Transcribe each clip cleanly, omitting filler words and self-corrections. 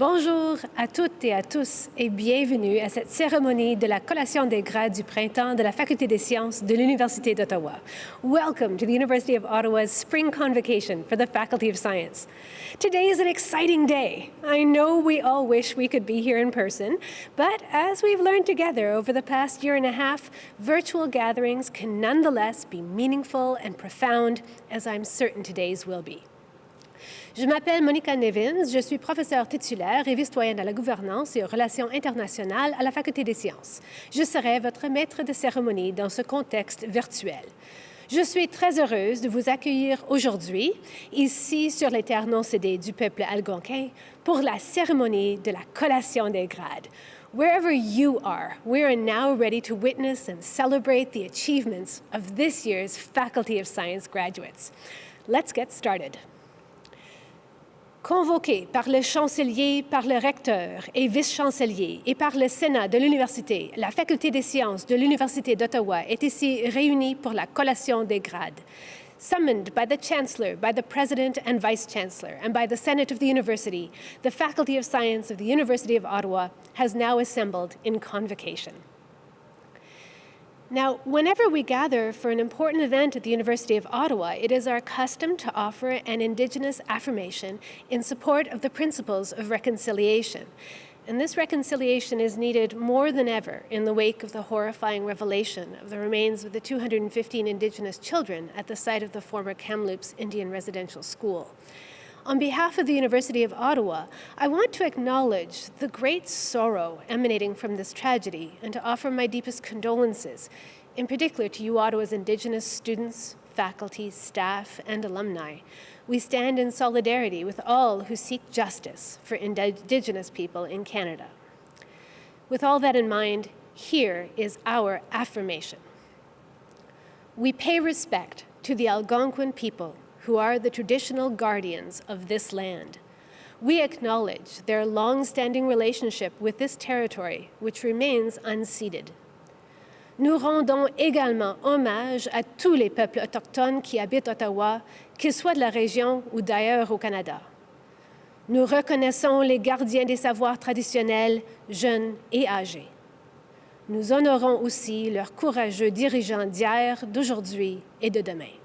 Bonjour à toutes et à tous et bienvenue à cette cérémonie de la collation des grades du printemps de la Faculté des sciences de l'Université d'Ottawa. Welcome to the University of Ottawa's Spring Convocation for the Faculty of Science. Today is an exciting day. I know we all wish we could be here in person, but as we've learned together over the past year and a half, virtual gatherings can nonetheless be meaningful and profound, as I'm certain today's will be. Je m'appelle Monica Nevins, je suis professeure titulaire et vice-doyenne à la gouvernance et aux relations internationales à la Faculté des sciences. Je serai votre maître de cérémonie dans ce contexte virtuel. Je suis très heureuse de vous accueillir aujourd'hui, ici sur les terres non cédées du peuple algonquin, pour la cérémonie de la collation des grades. Wherever you are, we are now ready to witness and celebrate the achievements of this year's Faculty of Science graduates. Let's get started. Convoqué par le chancelier, par le recteur et vice-chancelier et par le Sénat de l'Université, la Faculté des sciences de l'Université d'Ottawa est ici réunie pour la collation des grades. Summoned by the Chancellor, by the President and Vice-Chancellor, and by the Senate of the University, the Faculty of Science of the University of Ottawa has now assembled in convocation. Now, whenever we gather for an important event at the University of Ottawa, it is our custom to offer an Indigenous affirmation in support of the principles of reconciliation. And this reconciliation is needed more than ever in the wake of the horrifying revelation of the remains of the 215 Indigenous children at the site of the former Kamloops Indian Residential School. On behalf of the University of Ottawa, I want to acknowledge the great sorrow emanating from this tragedy and to offer my deepest condolences, in particular to U Ottawa's Indigenous students, faculty, staff, and alumni. We stand in solidarity with all who seek justice for Indigenous people in Canada. With all that in mind, here is our affirmation. We pay respect to the Algonquin people who are the traditional guardians of this land. We acknowledge their long-standing relationship with this territory, which remains unceded. Nous rendons également hommage à tous les peuples autochtones qui habitent Ottawa, qu'ils soient de la région ou d'ailleurs au Canada. Nous reconnaissons les gardiens des savoirs traditionnels, jeunes et âgés. Nous honorons aussi leurs courageux dirigeants d'hier, d'aujourd'hui et de demain.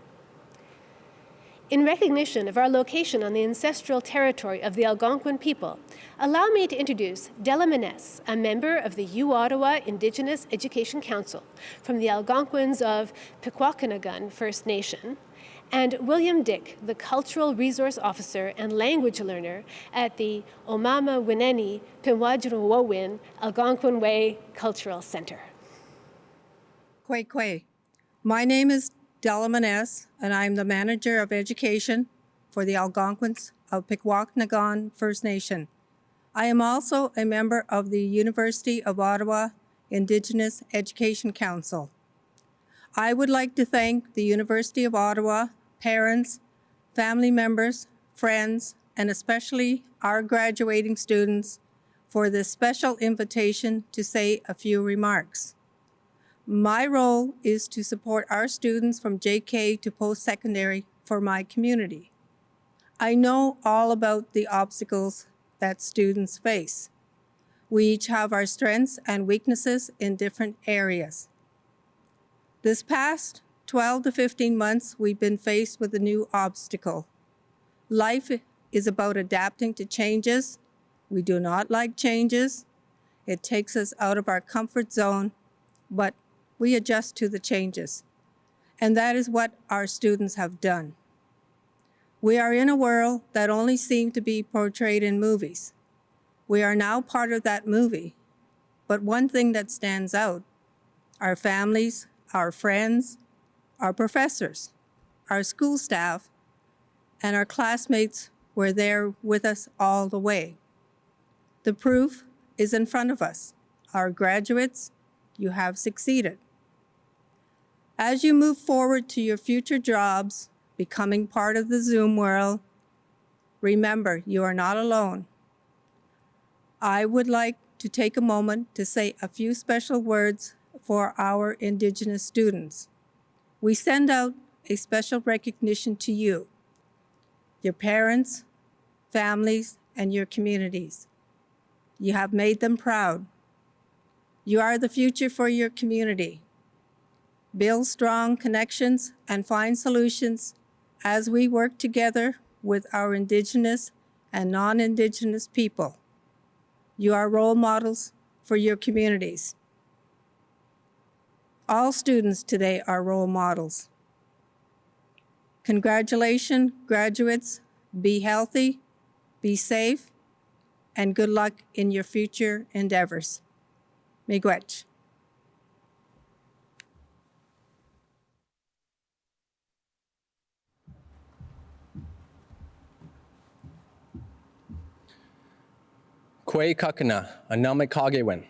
In recognition of our location on the ancestral territory of the Algonquin people, allow me to introduce Della Maness, a member of the U-Ottawa Indigenous Education Council from the Algonquins of Pikwakanagan First Nation, and William Dick, the Cultural Resource Officer and Language Learner at the Omama Wineni Pinwadjinwowin Algonquin Way Cultural Center. Kway. My name is Della Maness, and I'm the Manager of Education for the Algonquins of Pikwakanagan First Nation. I am also a member of the University of Ottawa Indigenous Education Council. I would like to thank the University of Ottawa, parents, family members, friends, and especially our graduating students for this special invitation to say a few remarks. My role is to support our students from JK to post-secondary for my community. I know all about the obstacles that students face. We each have our strengths and weaknesses in different areas. This past 12 to 15 months, we've been faced with a new obstacle. Life is about adapting to changes. We do not like changes. It takes us out of our comfort zone, but we adjust to the changes. And that is what our students have done. We are in a world that only seemed to be portrayed in movies. We are now part of that movie. But one thing that stands out, our families, our friends, our professors, our school staff, and our classmates were there with us all the way. The proof is in front of us. Our graduates, you have succeeded. As you move forward to your future jobs, becoming part of the Zoom world, remember, you are not alone. I would like to take a moment to say a few special words for our Indigenous students. We send out a special recognition to you, your parents, families, and your communities. You have made them proud. You are the future for your community. Build strong connections and find solutions as we work together with our Indigenous and non-Indigenous people. You are role models for your communities. All students today are role models. Congratulations, graduates. Be healthy, be safe, and good luck in your future endeavors. Miigwech. Kwe kakana, anamikagewen.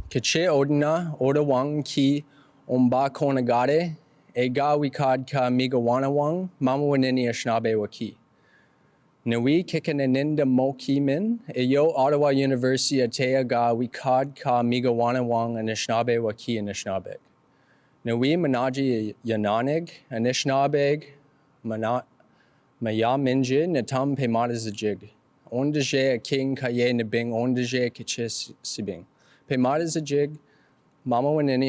Kiche odina, odawang ki omba konagade, ega wikad ka migawanawang, mamawanini ashnabe waki. Nawi kikaninda moki min, eyo Ottawa University atea ga wikad ka migawanawang anishnabe waki anishnabeg. Nawi manaji yananig, anishnabeg, maya minjid, natam pemadazajig. Ondaje a king kaye nibing ondaje kichis sibing. Pemadazajig, mama wanini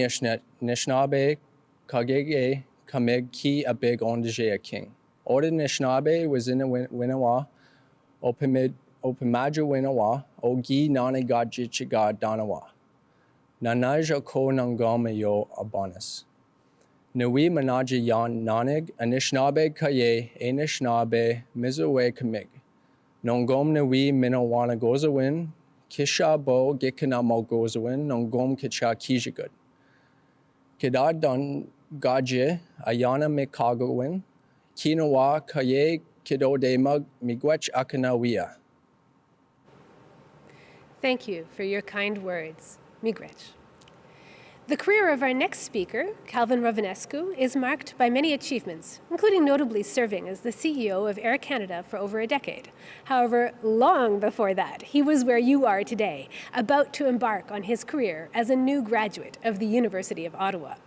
nishnabe kagege kameg ki a big ondaje a king. Oda nishnabe was in a winawa, opimaju winawa, ogi nani gadjichiga danawa. Nanaja ko nangama yo abanas. Nui manaji yan nanig, anishnabe kaye, enishnabe, mizawe kamig. Nongom nui minawana gozawin, kisha bo gikana mo gozawin, nongom kicha kijigud. Kidad don gaje, ayana mikagawin, kinawa kaye kido demug miigwech akanawia. Thank you for your kind words. Miigwech. The career of our next speaker, Calvin Rovinescu, is marked by many achievements, including notably serving as the CEO of Air Canada for over a decade. However, long before that, he was where you are today, about to embark on his career as a new graduate of the University of Ottawa.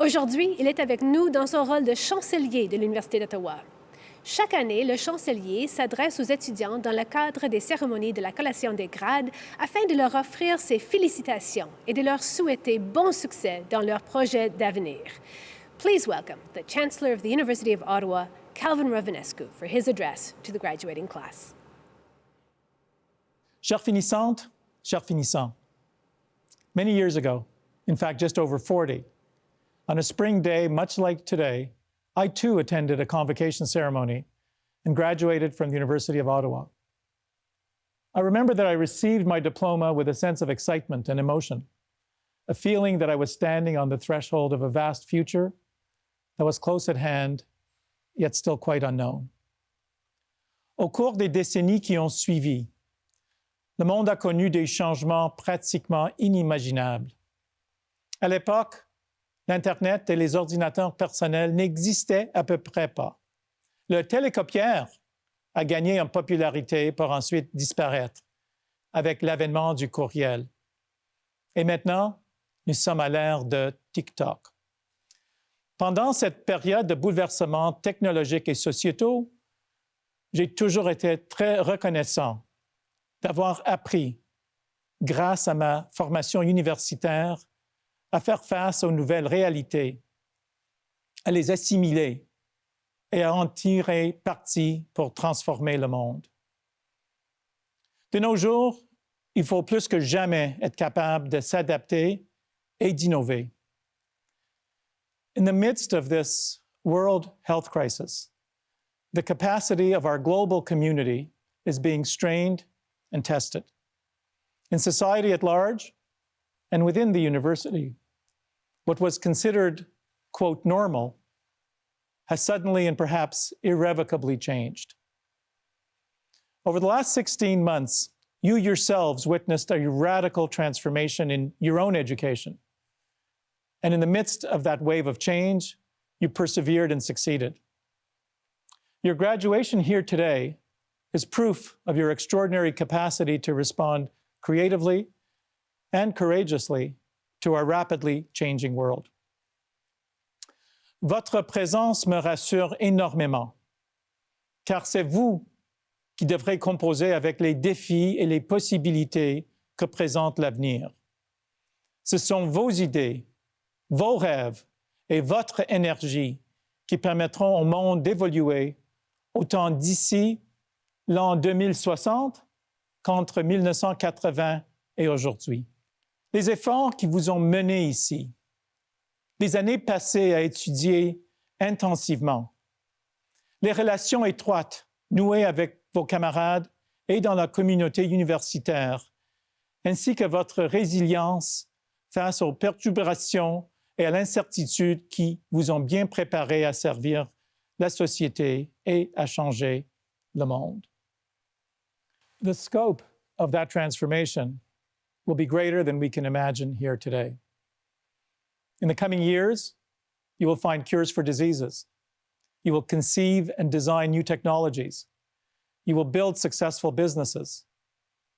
Aujourd'hui, il est avec nous dans son rôle de chancelier de l'Université d'Ottawa. Chaque année, le chancelier s'adresse aux étudiants dans le cadre des cérémonies de la collation des grades afin de leur offrir ses félicitations et de leur souhaiter bon succès dans leurs projets d'avenir. Please welcome the Chancellor of the University of Ottawa, Calvin Rovinescu, for his address to the graduating class. Chères finissantes, chers finissants, many years ago, in fact just over 40, on a spring day much like today, I too attended a convocation ceremony and graduated from the University of Ottawa. I remember that I received my diploma with a sense of excitement and emotion, a feeling that I was standing on the threshold of a vast future that was close at hand, yet still quite unknown. Au cours des décennies qui ont suivi, le monde a connu des changements pratiquement inimaginables. À l'époque, l'Internet et les ordinateurs personnels n'existaient à peu près pas. Le télécopieur a gagné en popularité pour ensuite disparaître avec l'avènement du courriel. Et maintenant, nous sommes à l'ère de TikTok. Pendant cette période de bouleversements technologiques et sociétaux, j'ai toujours été très reconnaissant d'avoir appris, grâce à ma formation universitaire, à faire face aux nouvelles réalités, à les assimiler et à en tirer parti pour transformer le monde. De nos jours, il faut plus que jamais être capable de s'adapter et d'innover. In the midst of this world health crisis, the capacity of our global community is being strained and tested. In society at large, and within the university, what was considered, quote, normal, has suddenly and perhaps irrevocably changed. Over the last 16 months, you yourselves witnessed a radical transformation in your own education. And in the midst of that wave of change, you persevered and succeeded. Your graduation here today is proof of your extraordinary capacity to respond creatively and courageously to our rapidly changing world. Votre présence me rassure énormément, car c'est vous qui devrez composer avec les défis et les possibilités que présente l'avenir. Ce sont vos idées, vos rêves et votre énergie qui permettront au monde d'évoluer autant d'ici l'an 2060 qu'entre 1980 et aujourd'hui. Les efforts qui vous ont menés ici, les années passées à étudier intensivement, les relations étroites nouées avec vos camarades et dans la communauté universitaire, ainsi que votre résilience face aux perturbations et à l'incertitude qui vous ont bien préparé à servir la société et à changer le monde. The scope of that transformation will be greater than we can imagine here today. In the coming years, you will find cures for diseases. You will conceive and design new technologies. You will build successful businesses.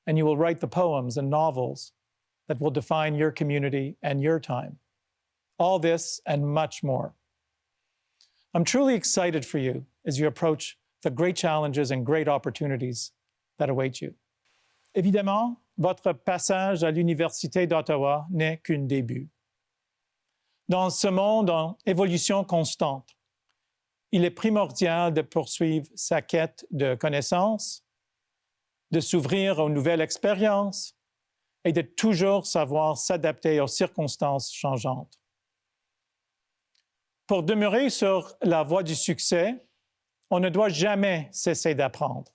And you will write the poems and novels that will define your community and your time. All this and much more. I'm truly excited for you as you approach the great challenges and great opportunities that await you. Évidemment, votre passage à l'Université d'Ottawa n'est qu'un début. Dans ce monde en évolution constante, il est primordial de poursuivre sa quête de connaissances, de s'ouvrir aux nouvelles expériences et de toujours savoir s'adapter aux circonstances changeantes. Pour demeurer sur la voie du succès, on ne doit jamais cesser d'apprendre.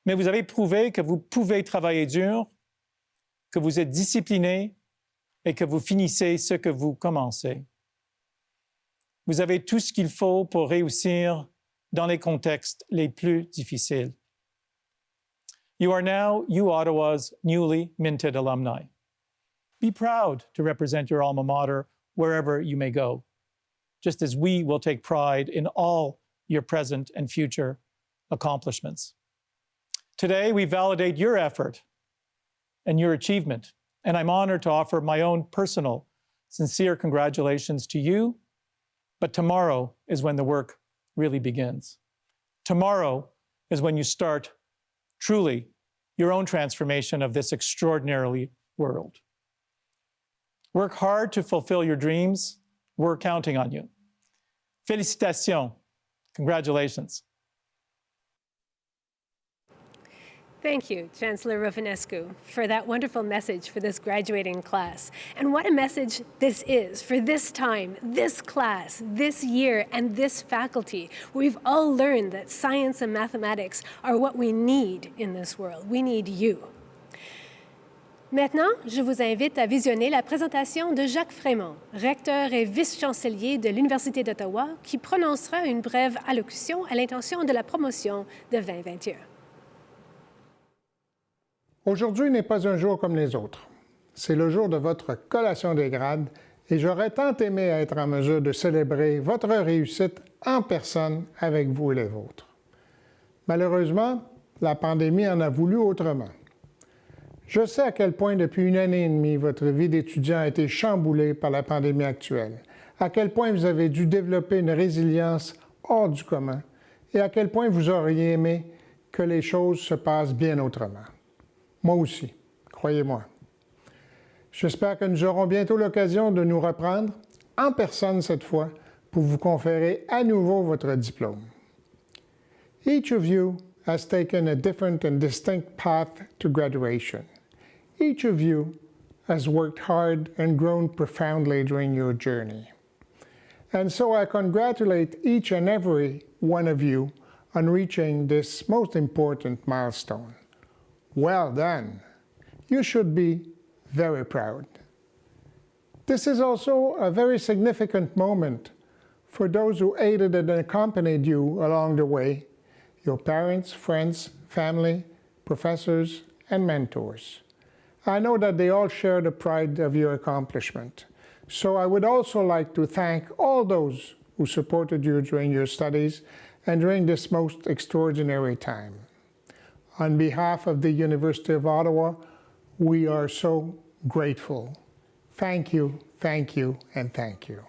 Mais vous avez prouvé que vous pouvez travailler dur, que vous êtes discipliné et que vous finissez ce que vous commencez. Vous avez tout ce qu'il faut pour réussir dans les contextes les plus difficiles. You are now UOttawa's newly minted alumni. Be proud to represent your alma mater wherever you may go, just as we will take pride in all your present and future accomplishments. Today, we validate your effort and your achievement, and I'm honored to offer my own personal, sincere congratulations to you. But tomorrow is when the work really begins. Tomorrow is when you start truly your own transformation of this extraordinary world. Work hard to fulfill your dreams. We're counting on you. Félicitations. Congratulations. Thank you, Chancellor Rovinescu, for that wonderful message for this graduating class. And what a message this is for this time, this class, this year, and this faculty. We've all learned that science and mathematics are what we need in this world. We need you. Maintenant, je vous invite à visionner la présentation de Jacques Frémont, recteur et vice-chancelier de l'Université d'Ottawa, qui prononcera une brève allocution à l'intention de la promotion de 2021. Aujourd'hui n'est pas un jour comme les autres. C'est le jour de votre collation des grades et j'aurais tant aimé être en mesure de célébrer votre réussite en personne avec vous et les vôtres. Malheureusement, la pandémie en a voulu autrement. Je sais à quel point depuis une année et demie, votre vie d'étudiant a été chamboulée par la pandémie actuelle, à quel point vous avez dû développer une résilience hors du commun et à quel point vous auriez aimé que les choses se passent bien autrement. Moi aussi, croyez-moi. J'espère que nous aurons bientôt l'occasion de nous reprendre, en personne cette fois, pour vous conférer à nouveau votre diplôme. Each of you has taken a different and distinct path to graduation. Each of you has worked hard and grown profoundly during your journey. And so I congratulate each and every one of you on reaching this most important milestone. Well done. You should be very proud. This is also a very significant moment for those who aided and accompanied you along the way, your parents, friends, family, professors, and mentors. I know that they all share the pride of your accomplishment. So I would also like to thank all those who supported you during your studies and during this most extraordinary time. On behalf of the University of Ottawa, we are so grateful. Thank you, and thank you.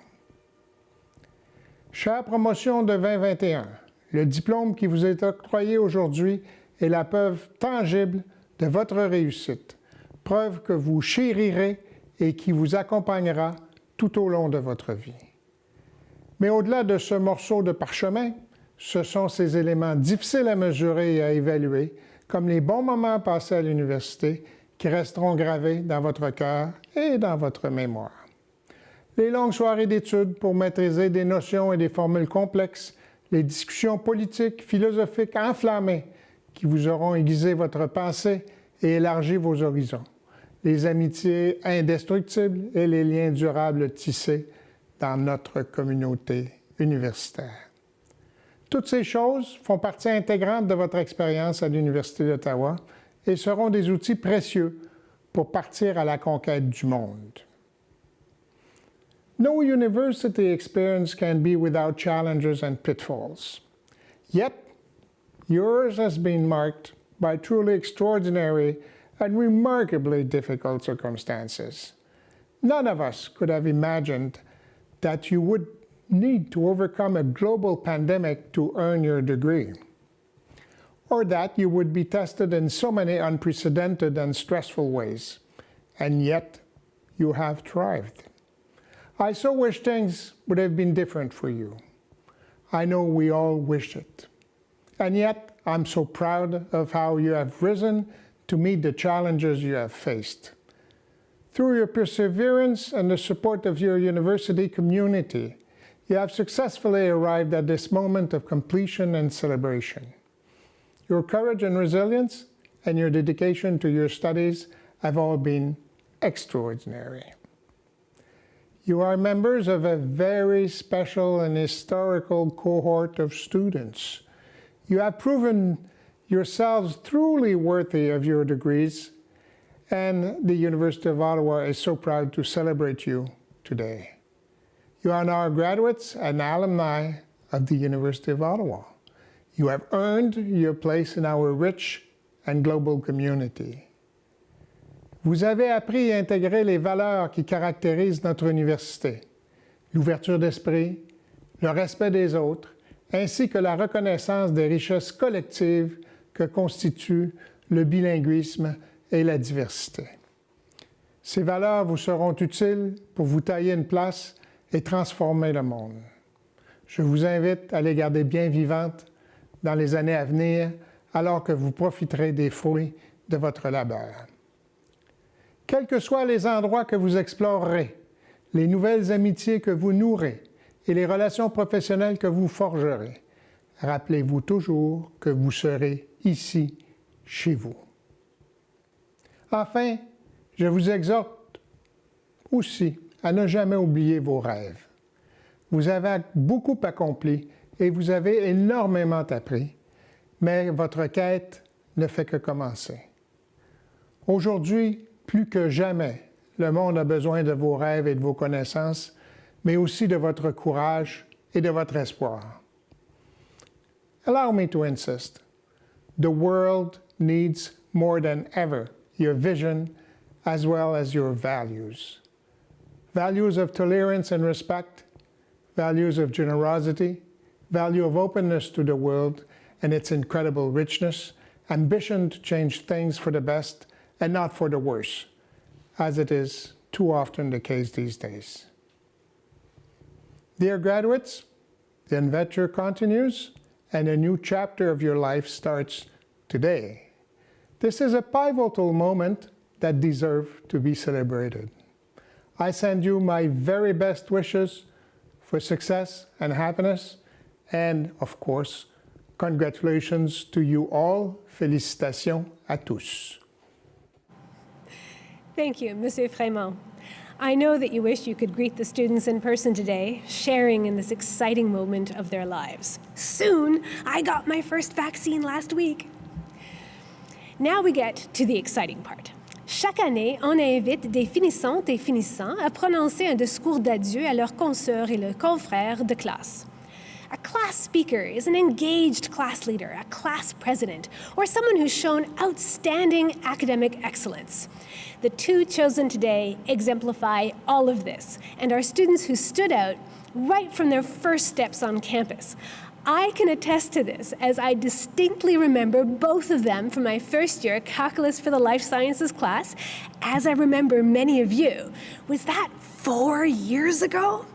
Chère promotion de 2021, le diplôme qui vous est octroyé aujourd'hui est la preuve tangible de votre réussite, preuve que vous chérirez et qui vous accompagnera tout au long de votre vie. Mais au-delà de ce morceau de parchemin, ce sont ces éléments difficiles à mesurer et à évaluer, comme les bons moments passés à l'université, qui resteront gravés dans votre cœur et dans votre mémoire. Les longues soirées d'études pour maîtriser des notions et des formules complexes, les discussions politiques, philosophiques enflammées qui vous auront aiguisé votre pensée et élargi vos horizons, les amitiés indestructibles et les liens durables tissés dans notre communauté universitaire. Toutes ces choses font partie intégrante de votre expérience à l'Université d'Ottawa et seront des outils précieux pour partir à la conquête du monde. No university experience can be without challenges and pitfalls. Yet, yours has been marked by truly extraordinary and remarkably difficult circumstances. None of us could have imagined that you would need to overcome a global pandemic to earn your degree, or that you would be tested in so many unprecedented and stressful ways, and yet you have thrived. I so wish things would have been different for you. I know we all wish it. And yet, I'm so proud of how you have risen to meet the challenges you have faced. Through your perseverance and the support of your university community, you have successfully arrived at this moment of completion and celebration. Your courage and resilience and your dedication to your studies have all been extraordinary. You are members of a very special and historical cohort of students. You have proven yourselves truly worthy of your degrees, and the University of Ottawa is so proud to celebrate you today. You are now graduates and alumni of the University of Ottawa. You have earned your place in our rich and global community. Vous avez appris et intégré les valeurs qui caractérisent notre université, l'ouverture d'esprit, le respect des autres, ainsi que la reconnaissance des richesses collectives que constituent le bilinguisme et la diversité. Ces valeurs vous seront utiles pour vous tailler une place et transformer le monde. Je vous invite à les garder bien vivantes dans les années à venir, alors que vous profiterez des fruits de votre labeur. Quels que soient les endroits que vous explorerez, les nouvelles amitiés que vous nourrez et les relations professionnelles que vous forgerez, rappelez-vous toujours que vous serez ici, chez vous. Enfin, je vous exhorte aussi à ne jamais oublier vos rêves. Vous avez beaucoup accompli et vous avez énormément appris, mais votre quête ne fait que commencer. Aujourd'hui, plus que jamais, le monde a besoin de vos rêves et de vos connaissances, mais aussi de votre courage et de votre espoir. Allow me to insist. The world needs more than ever your vision as well as your values. Values of tolerance and respect, values of generosity, value of openness to the world and its incredible richness, ambition to change things for the best and not for the worse, as it is too often the case these days. Dear graduates, the adventure continues and a new chapter of your life starts today. This is a pivotal moment that deserves to be celebrated. I send you my very best wishes for success and happiness, and of course, congratulations to you all. Félicitations à tous. Thank you, Monsieur Frémont. I know that you wish you could greet the students in person today, sharing in this exciting moment of their lives. Soon, I got my first vaccine last week. Now we get to the exciting part. Chaque année, on invite des finissantes et finissants à prononcer un discours d'adieu à leurs consoeurs et leurs confrères de classe. A class speaker is an engaged class leader, a class president, or someone who's shown outstanding academic excellence. The two chosen today exemplify all of this and are students who stood out right from their first steps on campus. I can attest to this, as I distinctly remember both of them from my first year Calculus for the Life Sciences class, as I remember many of you. Was that 4 years ago?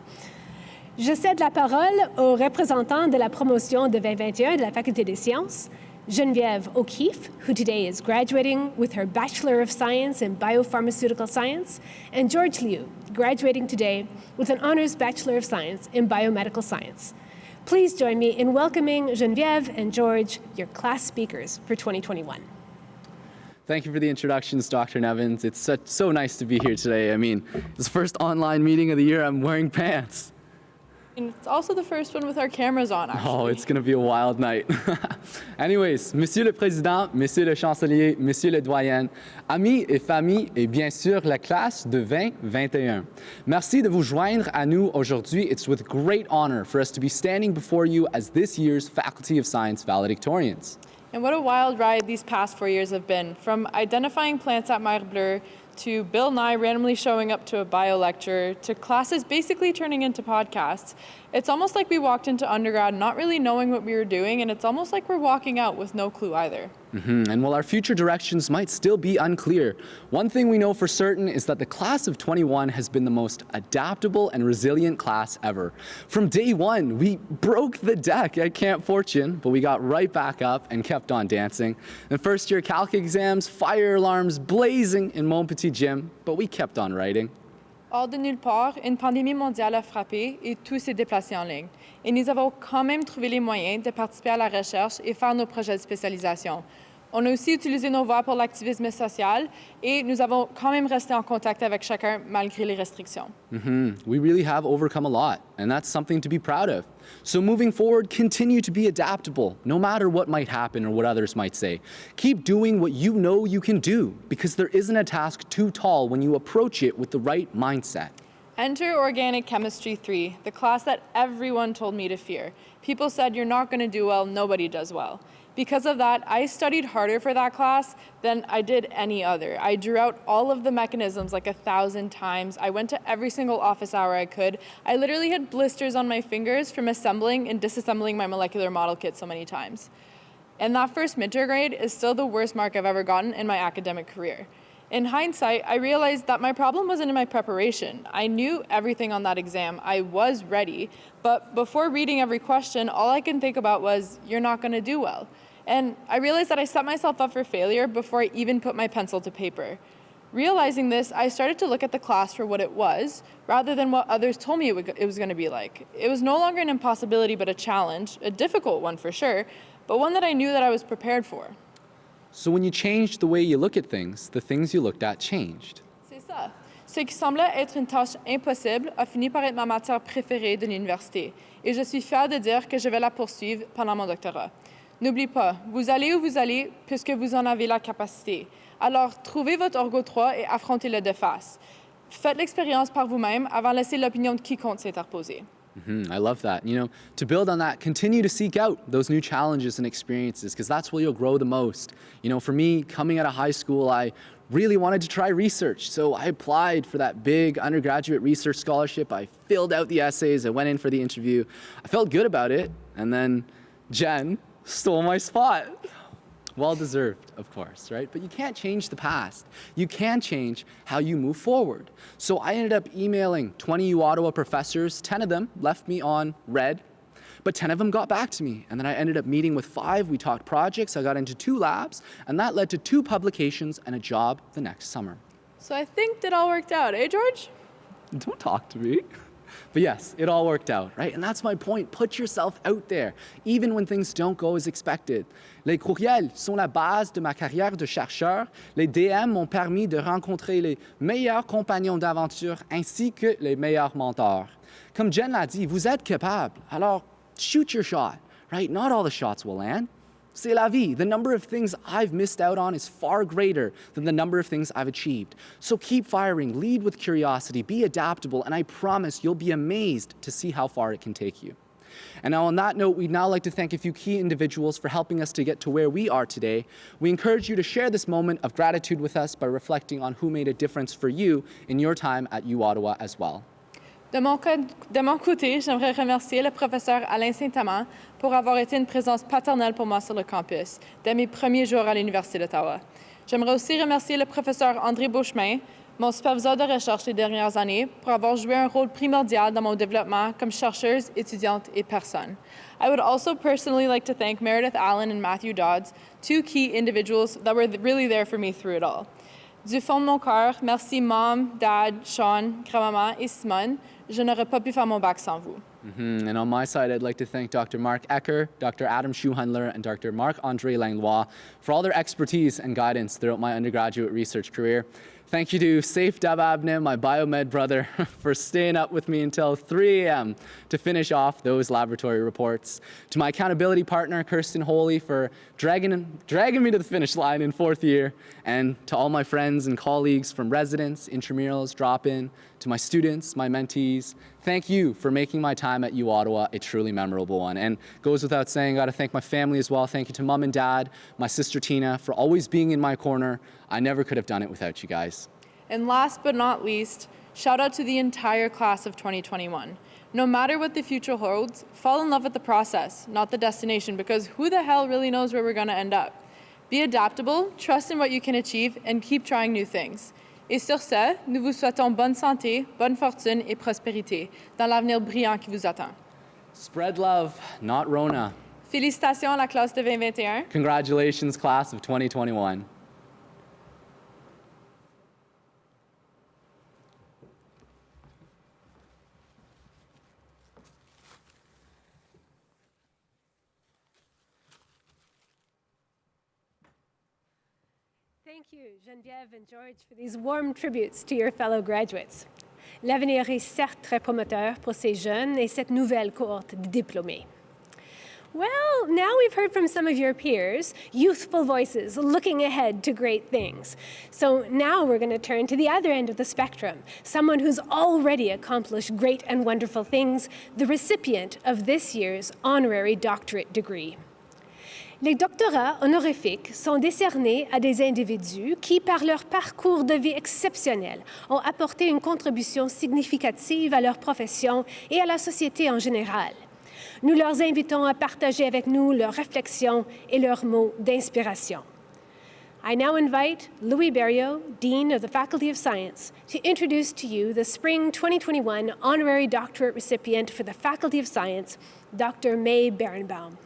Je cède la parole au représentant de la promotion de 2021 de la Faculté des Sciences, Geneviève O'Keefe, who today is graduating with her Bachelor of Science in Biopharmaceutical Science, and George Liu, graduating today with an Honors Bachelor of Science in Biomedical Science. Please join me in welcoming Geneviève and George, your class speakers for 2021. Thank you for the introductions, Dr. Nevins. It's so nice to be here today. I mean, it's the first online meeting of the year. I'm wearing pants. And it's also the first one with our cameras on, actually. Oh, it's going to be a wild night. Anyways, Monsieur le Président, Monsieur le Chancelier, Monsieur le Doyen, amis et familles, et bien sûr la classe de 2021. Merci de vous joindre à nous aujourd'hui. It's with great honor for us to be standing before you as this year's Faculty of Science valedictorians. And what a wild ride these past 4 years have been, from identifying plants at Mer Bleue, to Bill Nye randomly showing up to a bio lecture, to classes basically turning into podcasts. It's almost like we walked into undergrad not really knowing what we were doing, and it's almost like we're walking out with no clue either. And while our future directions might still be unclear, one thing we know for certain is that the class of 21 has been the most adaptable and resilient class ever. From day one, we broke the deck at Camp Fortune, but we got right back up and kept on dancing. The first year calc exams, fire alarms blazing in Mon Petit Gym, but we kept on writing. Hors de nulle part, une pandémie mondiale a frappé et tout s'est déplacé en ligne. Et nous avons quand même trouvé les moyens de participer à la recherche et faire nos projets de spécialisation. On a aussi utilisé nos voix pour l'activisme social et nous avons quand même resté en contact avec chacun malgré les restrictions. We really have overcome a lot, and that's something to be proud of. So moving forward, continue to be adaptable, no matter what might happen or what others might say. Keep doing what you know you can do, because there isn't a task too tall when you approach it with the right mindset. Enter Organic Chemistry 3, the class that everyone told me to fear. People said, you're not going to do well, nobody does well. Because of that, I studied harder for that class than I did any other. I drew out all of the mechanisms like 1,000 times. I went to every single office hour I could. I literally had blisters on my fingers from assembling and disassembling my molecular model kit so many times. And that first midterm grade is still the worst mark I've ever gotten in my academic career. In hindsight, I realized that my problem wasn't in my preparation. I knew everything on that exam. I was ready. But before reading every question, all I can think about was, you're not going to do well. And I realized that I set myself up for failure before I even put my pencil to paper. Realizing this, I started to look at the class for what it was, rather than what others told me it was going to be like. It was no longer an impossibility, but a challenge, a difficult one for sure, but one that I knew that I was prepared for. So when you changed the way you look at things, the things you looked at changed. C'est ça. Ce qui semblait être une tâche impossible a fini par être ma matière préférée de l'université, et je suis fière de dire que je vais la poursuivre pendant mon doctorat. N'oubliez pas, vous allez où vous allez puisque vous en avez la capacité. Alors, trouvez votre Orgo 3 et affrontez-le de face. Faites l'expérience par vous-même avant de laisser l'opinion de quiconque s'interposer. I love that. You know, to build on that, continue to seek out those new challenges and experiences, because that's where you'll grow the most. You know, for me, coming out of high school, I really wanted to try research. So I applied for that big undergraduate research scholarship. I filled out the essays. I went in for the interview. I felt good about it. And then Jen stole my spot. Well deserved, of course, right? But you can't change the past. You can change how you move forward. So I ended up emailing 20 U Ottawa professors. 10 of them left me on red, but 10 of them got back to me. And then I ended up meeting with 5. We talked projects. I got into 2 labs, and that led to 2 publications and a job the next summer. So I think that all worked out, eh, George? Don't talk to me. But yes, it all worked out, right? And that's my point. Put yourself out there, even when things don't go as expected. Les courriels sont la base de ma carrière de chercheur. Les DM m'ont permis de rencontrer les meilleurs compagnons d'aventure ainsi que les meilleurs mentors. Comme Jen l'a dit, vous êtes capable. Alors, shoot your shot, right? Not all the shots will land. C'est la vie. The number of things I've missed out on is far greater than the number of things I've achieved. So keep firing, lead with curiosity, be adaptable, and I promise you'll be amazed to see how far it can take you. And now on that note, we'd now like to thank a few key individuals for helping us to get to where we are today. We encourage you to share this moment of gratitude with us by reflecting on who made a difference for you in your time at U Ottawa as well. De mon côté, j'aimerais remercier le professeur Alain Saint-Amand pour avoir été une présence paternelle pour moi sur le campus dès mes premiers jours à l'Université d'Ottawa. J'aimerais aussi remercier le professeur André Beauchemin, mon superviseur de recherche les dernières années, pour avoir joué un rôle primordial dans mon développement comme chercheuse, étudiante et personne. I would also personally like to thank Meredith Allen and Matthew Dodds, two key individuals that were really there for me through it all. Du fond de mon cœur, merci Mom, Dad, Sean, grand-maman et Simone. Je n'aurais pas pu faire mon bac sans vous. And on my side, I'd like to thank Dr. Mark Ecker, Dr. Adam Schuhandler, and Dr. Marc-André Langlois for all their expertise and guidance throughout my undergraduate research career. Thank you to Saif Dababne, my biomed brother, for staying up with me until 3 a.m. to finish off those laboratory reports. To my accountability partner, Kirsten Holy, for dragging me to the finish line in 4th year. And to all my friends and colleagues from residence, intramurals, drop-in, to my students, my mentees, thank you for making my time at U-Ottawa a truly memorable one. And goes without saying, I got to thank my family as well. Thank you to Mom and Dad, my sister Tina, for always being in my corner. I never could have done it without you guys. And last but not least, shout out to the entire class of 2021. No matter what the future holds, fall in love with the process, not the destination, because who the hell really knows where we're going to end up? Be adaptable, trust in what you can achieve, and keep trying new things. Et sur ce, nous vous souhaitons bonne santé, bonne fortune et prospérité dans l'avenir brillant qui vous attend. Spread love, not Rona. Félicitations à la classe de 2021. Congratulations, class of 2021. Thank you, Geneviève and George, for these warm tributes to your fellow graduates. L'avenir est certes très prometteur pour ces jeunes et cette nouvelle cohorte de diplômés. Well, now we've heard from some of your peers, youthful voices looking ahead to great things. So now we're going to turn to the other end of the spectrum, someone who's already accomplished great and wonderful things, the recipient of this year's honorary doctorate degree. Les doctorats honorifiques sont décernés à des individus qui, par leur parcours de vie exceptionnel, ont apporté une contribution significative à leur profession et à la société en général. Nous leur invitons à partager avec nous leurs réflexions et leurs mots d'inspiration. I now invite Louis Berriot, Dean of the Faculty of Science, to introduce to you the Spring 2021 Honorary Doctorate recipient for the Faculty of Science, Dr. May Berenbaum.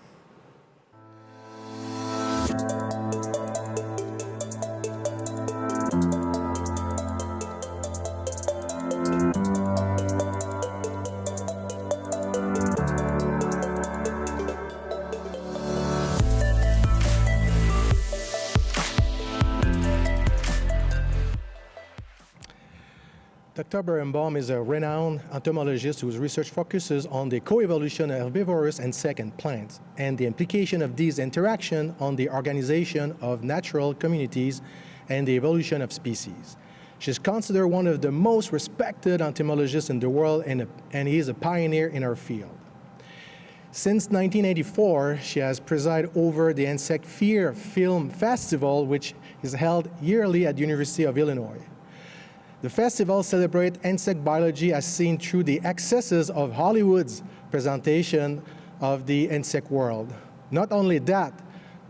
Dr. Berenbaum is a renowned entomologist whose research focuses on the coevolution of herbivorous insects and plants and the implication of these interactions on the organization of natural communities and the evolution of species. She is considered one of the most respected entomologists in the world, and he is a pioneer in her field. Since 1984, she has presided over the Insect Fear Film Festival, which is held yearly at the University of Illinois. The festival celebrates insect biology as seen through the excesses of Hollywood's presentation of the insect world. Not only that,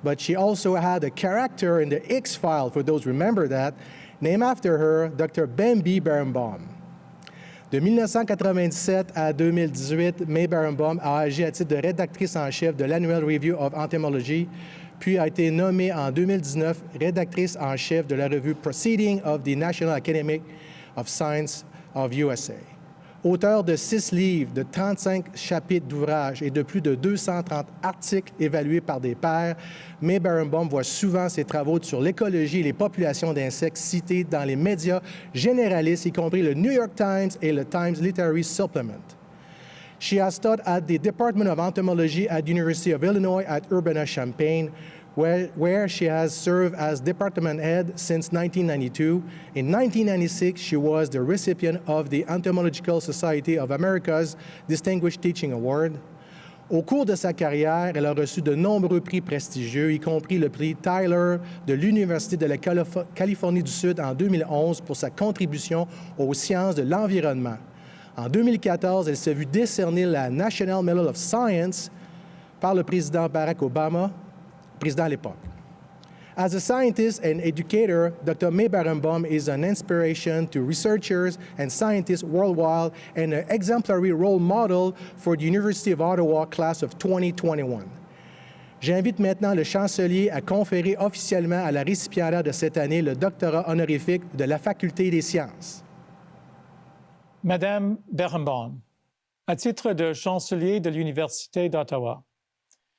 but she also had a character in the X-Files, for those who remember that, named after her, Dr. Bambi Berenbaum. De 1997 à 2018, May Berenbaum a agi à titre de rédactrice en chef de l'Annual Review of Entomology, puis a été nommée en 2019 rédactrice en chef de la revue Proceedings of the National Academy of Science of USA. Auteur de 6 livres, de 35 chapitres d'ouvrages et de plus de 230 articles évalués par des pairs, May Berenbaum voit souvent ses travaux sur l'écologie et les populations d'insectes cités dans les médias généralistes, y compris le New York Times et le Times Literary Supplement. She has taught at the Department of Entomology at the University of Illinois at Urbana-Champaign, where she has served as department head since 1992. In 1996, she was the recipient of the Entomological Society of America's Distinguished Teaching Award. Au cours de sa carrière, elle a reçu de nombreux prix prestigieux, y compris le prix Tyler de l'Université de la Californie du Sud en 2011 pour sa contribution aux sciences de l'environnement. En 2014, elle s'est vue décerner la National Medal of Science par le président Barack Obama, président à l'époque. As a scientist and educator, Dr. May Barenbaum is an inspiration to researchers and scientists worldwide and an exemplary role model for the University of Ottawa class of 2021. J'invite maintenant le chancelier à conférer officiellement à la récipiendaire de cette année le doctorat honorifique de la Faculté des sciences. Madame Barenbaum, à titre de chancelier de l'Université d'Ottawa,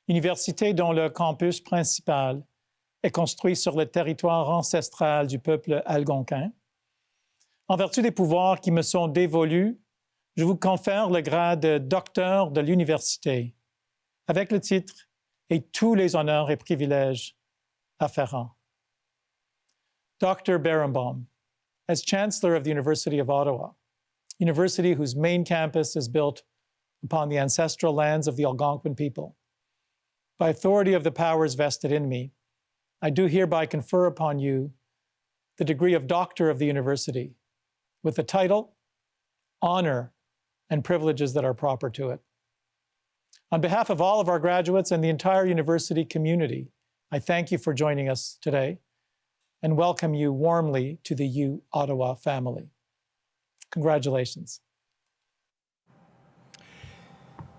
université dont le campus principal est construit sur le territoire ancestral du peuple algonquin, en vertu des pouvoirs qui me sont dévolus, je vous confère le grade de docteur de l'université, avec le titre et tous les honneurs et privilèges afférents. Dr. Barenbaum, as Chancellor of the University of Ottawa, university whose main campus is built upon the ancestral lands of the Algonquin people, by authority of the powers vested in me, I do hereby confer upon you the degree of Doctor of the University with the title, honor, and privileges that are proper to it. On behalf of all of our graduates and the entire university community, I thank you for joining us today and welcome you warmly to the U Ottawa family. Congratulations.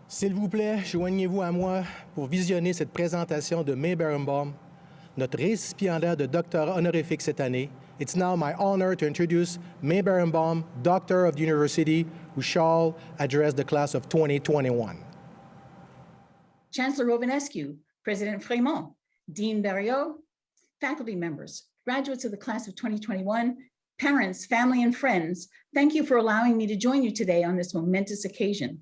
S'il vous plaît, joignez-vous à moi pour visionner cette présentation de May Barenbaum, notre récipiendaire de doctorat honorifique cette année. It's now my honor to introduce May Barenbaum, Doctor of the University, who shall address the class of 2021. Chancellor Rovinescu, President Fremont, Dean Berriot, faculty members, graduates of the class of 2021, parents, family, and friends, thank you for allowing me to join you today on this momentous occasion.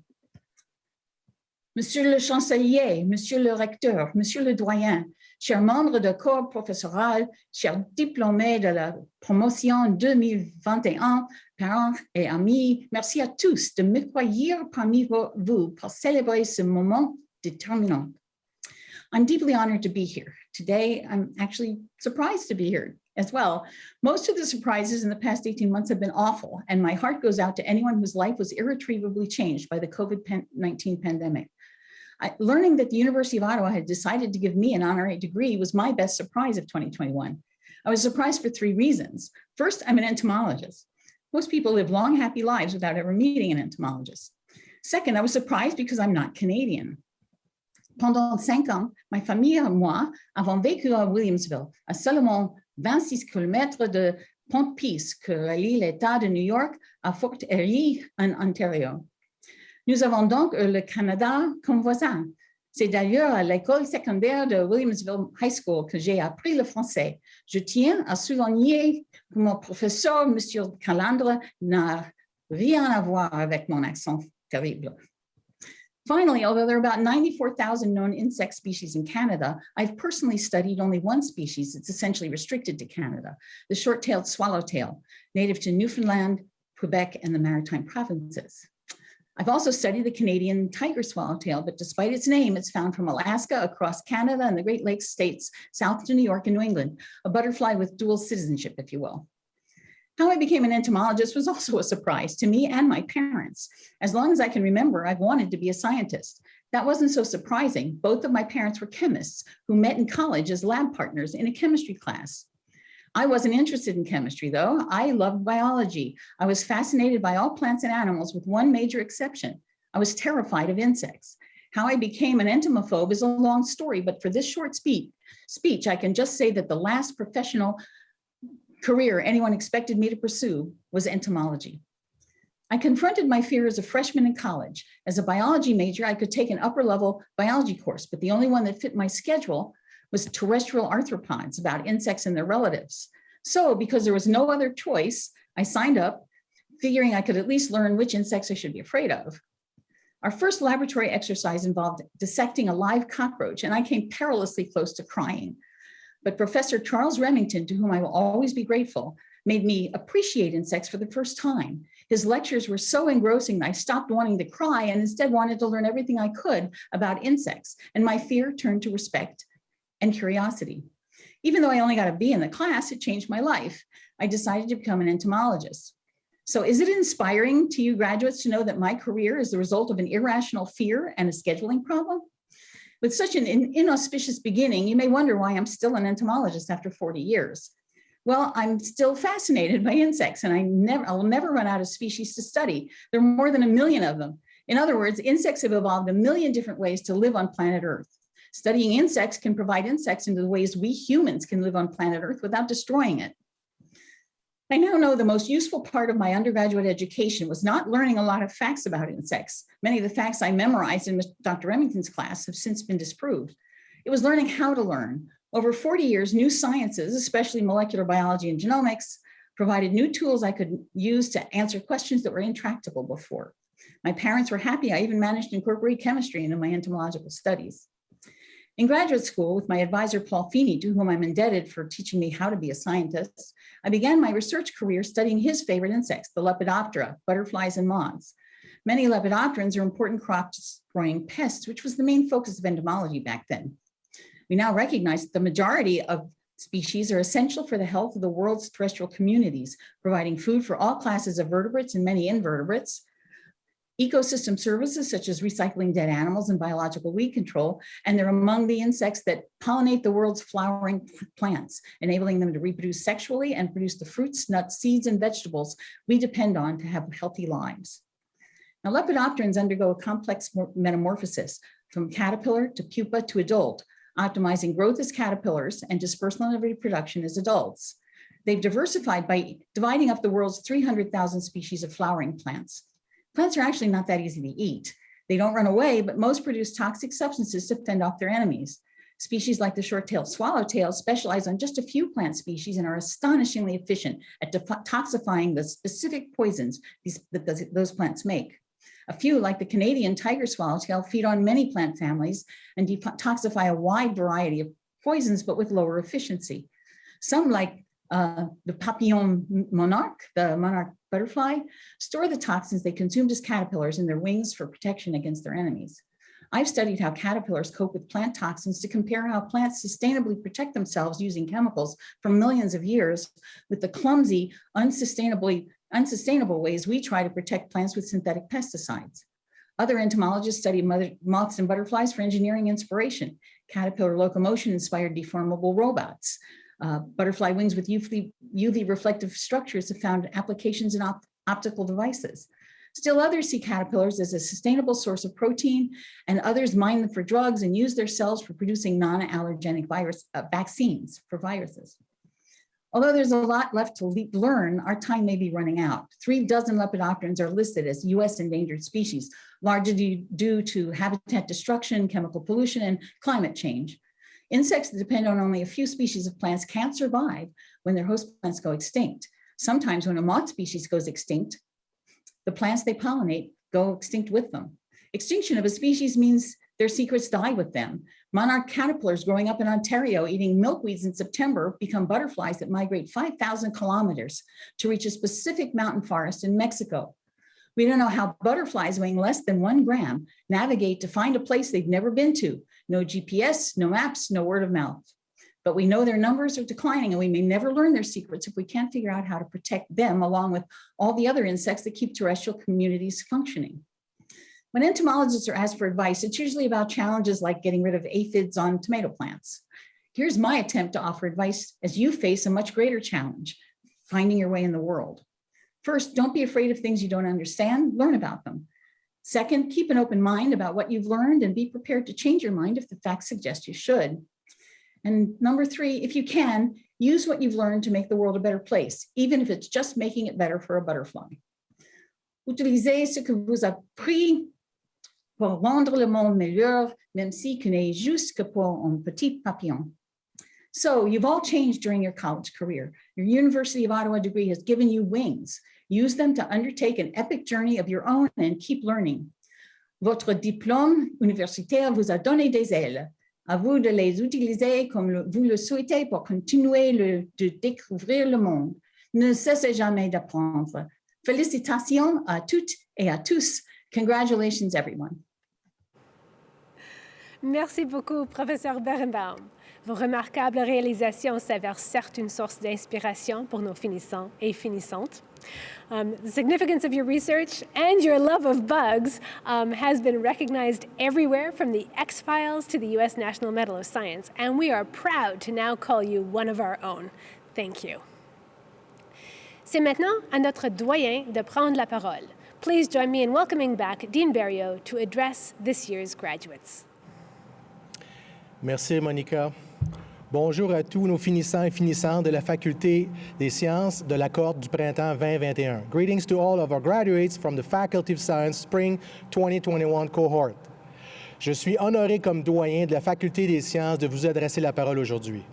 Monsieur le Chancelier, Monsieur le Recteur, Monsieur le Doyen, chers membres de corps professoral, chers diplômés de la promotion 2021, parents et amis, merci à tous de m'accueillir parmi vous pour célébrer ce moment determinant. I'm deeply honored to be here. Today, I'm actually surprised to be here as well. Most of the surprises in the past 18 months have been awful, and my heart goes out to anyone whose life was irretrievably changed by the COVID-19 pandemic. Learning that the University of Ottawa had decided to give me an honorary degree was my best surprise of 2021. I was surprised for three reasons. First, I'm an entomologist. Most people live long, happy lives without ever meeting an entomologist. Second, I was surprised because I'm not Canadian. Pendant 5 ans, ma famille et moi avons vécu à Williamsville, à seulement 26 km de Pont-Peace, que relie l'État de New York à Fort Erie, en Ontario. Nous avons donc le Canada comme voisin. C'est d'ailleurs à l'école secondaire de Williamsville High School que j'ai appris le français. Je tiens à souligner que mon professeur, M. Calandre, n'a rien à voir avec mon accent terrible. Finally, although there are about 94,000 known insect species in Canada, I've personally studied only one species that's essentially restricted to Canada, the short-tailed swallowtail, native to Newfoundland, Quebec, and the Maritime provinces. I've also studied the Canadian tiger swallowtail, but despite its name, it's found from Alaska across Canada and the Great Lakes states, south to New York and New England, a butterfly with dual citizenship, if you will. How I became an entomologist was also a surprise to me and my parents. As long as I can remember, I've wanted to be a scientist. That wasn't so surprising. Both of my parents were chemists who met in college as lab partners in a chemistry class. I wasn't interested in chemistry, though. I loved biology. I was fascinated by all plants and animals with one major exception. I was terrified of insects. How I became an entomophobe is a long story, but for this short speech, I can just say that the last professional career anyone expected me to pursue was entomology. I confronted my fear as a freshman in college. As a biology major, I could take an upper-level biology course, but the only one that fit my schedule was terrestrial arthropods, about insects and their relatives. So because there was no other choice, I signed up, figuring I could at least learn which insects I should be afraid of. Our first laboratory exercise involved dissecting a live cockroach, and I came perilously close to crying. But Professor Charles Remington, to whom I will always be grateful, made me appreciate insects for the first time. His lectures were so engrossing that I stopped wanting to cry and instead wanted to learn everything I could about insects, and my fear turned to respect and curiosity. Even though I only got a B in the class, it changed my life. I decided to become an entomologist. So is it inspiring to you graduates to know that my career is the result of an irrational fear and a scheduling problem? With such an inauspicious beginning, you may wonder why I'm still an entomologist after 40 years. Well, I'm still fascinated by insects, and I will never run out of species to study. There are more than 1 million of them. In other words, insects have evolved 1 million different ways to live on planet Earth. Studying insects can provide insights into the ways we humans can live on planet Earth without destroying it. I now know the most useful part of my undergraduate education was not learning a lot of facts about insects. Many of the facts I memorized in Dr. Remington's class have since been disproved. It was learning how to learn. Over 40 years, new sciences, especially molecular biology and genomics, provided new tools I could use to answer questions that were intractable before. My parents were happy I even managed to incorporate chemistry into my entomological studies. In graduate school, with my advisor, Paul Feeney, to whom I'm indebted for teaching me how to be a scientist, I began my research career studying his favorite insects, the Lepidoptera, butterflies and moths. Many lepidopterans are important crop-destroying pests, which was the main focus of entomology back then. We now recognize that the majority of species are essential for the health of the world's terrestrial communities, providing food for all classes of vertebrates and many invertebrates, ecosystem services such as recycling dead animals and biological weed control, and they're among the insects that pollinate the world's flowering plants, enabling them to reproduce sexually and produce the fruits, nuts, seeds, and vegetables we depend on to have healthy lives. Now, lepidopterans undergo a complex metamorphosis from caterpillar to pupa to adult, optimizing growth as caterpillars and dispersal and reproduction as adults. They've diversified by dividing up the world's 300,000 species of flowering plants. Plants are actually not that easy to eat. They don't run away, but most produce toxic substances to fend off their enemies. Species like the short-tailed swallowtail specialize on just a few plant species and are astonishingly efficient at detoxifying the specific poisons that those plants make. A few, like the Canadian tiger swallowtail, feed on many plant families and detoxify a wide variety of poisons, but with lower efficiency. Some, like the papillon monarch, the monarch butterfly, store the toxins they consumed as caterpillars in their wings for protection against their enemies. I've studied how caterpillars cope with plant toxins to compare how plants sustainably protect themselves using chemicals for millions of years with the clumsy, unsustainable ways we try to protect plants with synthetic pesticides. Other entomologists study moths and butterflies for engineering inspiration. Caterpillar locomotion inspired deformable robots. Butterfly wings with UV reflective structures have found applications in optical devices. Still others see caterpillars as a sustainable source of protein, and others mine them for drugs and use their cells for producing non-allergenic vaccines for viruses. Although there's a lot left to learn, our time may be running out. 36 lepidopterans are listed as US endangered species, largely due to habitat destruction, chemical pollution, and climate change. Insects that depend on only a few species of plants can't survive when their host plants go extinct. Sometimes when a moth species goes extinct, the plants they pollinate go extinct with them. Extinction of a species means their secrets die with them. Monarch caterpillars growing up in Ontario eating milkweeds in September become butterflies that migrate 5,000 kilometers to reach a specific mountain forest in Mexico. We don't know how butterflies weighing less than 1 gram navigate to find a place they've never been to. No GPS, no maps, no word of mouth. But we know their numbers are declining, and we may never learn their secrets if we can't figure out how to protect them along with all the other insects that keep terrestrial communities functioning. When entomologists are asked for advice, it's usually about challenges like getting rid of aphids on tomato plants. Here's my attempt to offer advice as you face a much greater challenge, finding your way in the world. First, don't be afraid of things you don't understand, learn about them. Second, keep an open mind about what you've learned and be prepared to change your mind if the facts suggest you should. And number 3, if you can, use what you've learned to make the world a better place, even if it's just making it better for a butterfly. Utilisez ce que vous a appris pour rendre le monde meilleur, même si ce n'est juste que pour un petit papillon. So you've all changed during your college career. Your University of Ottawa degree has given you wings. Use them to undertake an epic journey of your own and keep learning. Votre diplôme universitaire vous a donné des ailes. À vous de les utiliser comme vous le souhaitez pour continuer de découvrir le monde. Ne cessez jamais d'apprendre. Félicitations à toutes et à tous. Congratulations, everyone. Merci beaucoup, Professeur Berenbaum. Vos remarquables réalisations s'avèrent certes une source d'inspiration pour nos finissants et finissantes. The significance of your research and your love of bugs has been recognized everywhere from the X-Files to the U.S. National Medal of Science, and we are proud to now call you one of our own. Thank you. C'est maintenant à notre doyen de prendre la parole. Please join me in welcoming back Dean Berrios to address this year's graduates. Merci, Monica. Bonjour à tous nos finissants et finissantes de la Faculté des sciences de la cohorte du printemps 2021. Greetings to all of our graduates from the Faculty of Science Spring 2021 cohort. Je suis honoré comme doyen de la Faculté des sciences de vous adresser la parole aujourd'hui.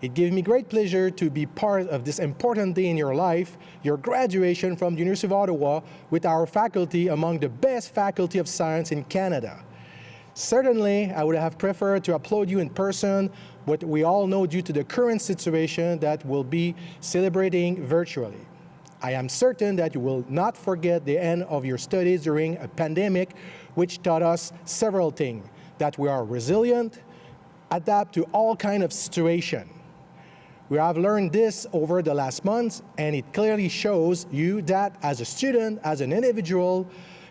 It gives me great pleasure to be part of this important day in your life, your graduation from the University of Ottawa with our faculty among the best faculty of science in Canada. Certainly, I would have preferred to applaud you in person, but we all know due to the current situation that we'll be celebrating virtually. I am certain that you will not forget the end of your studies during a pandemic, which taught us several things, that we are resilient, adapt to all kinds of situations. We have learned this over the last months, and it clearly shows you that as a student, as an individual,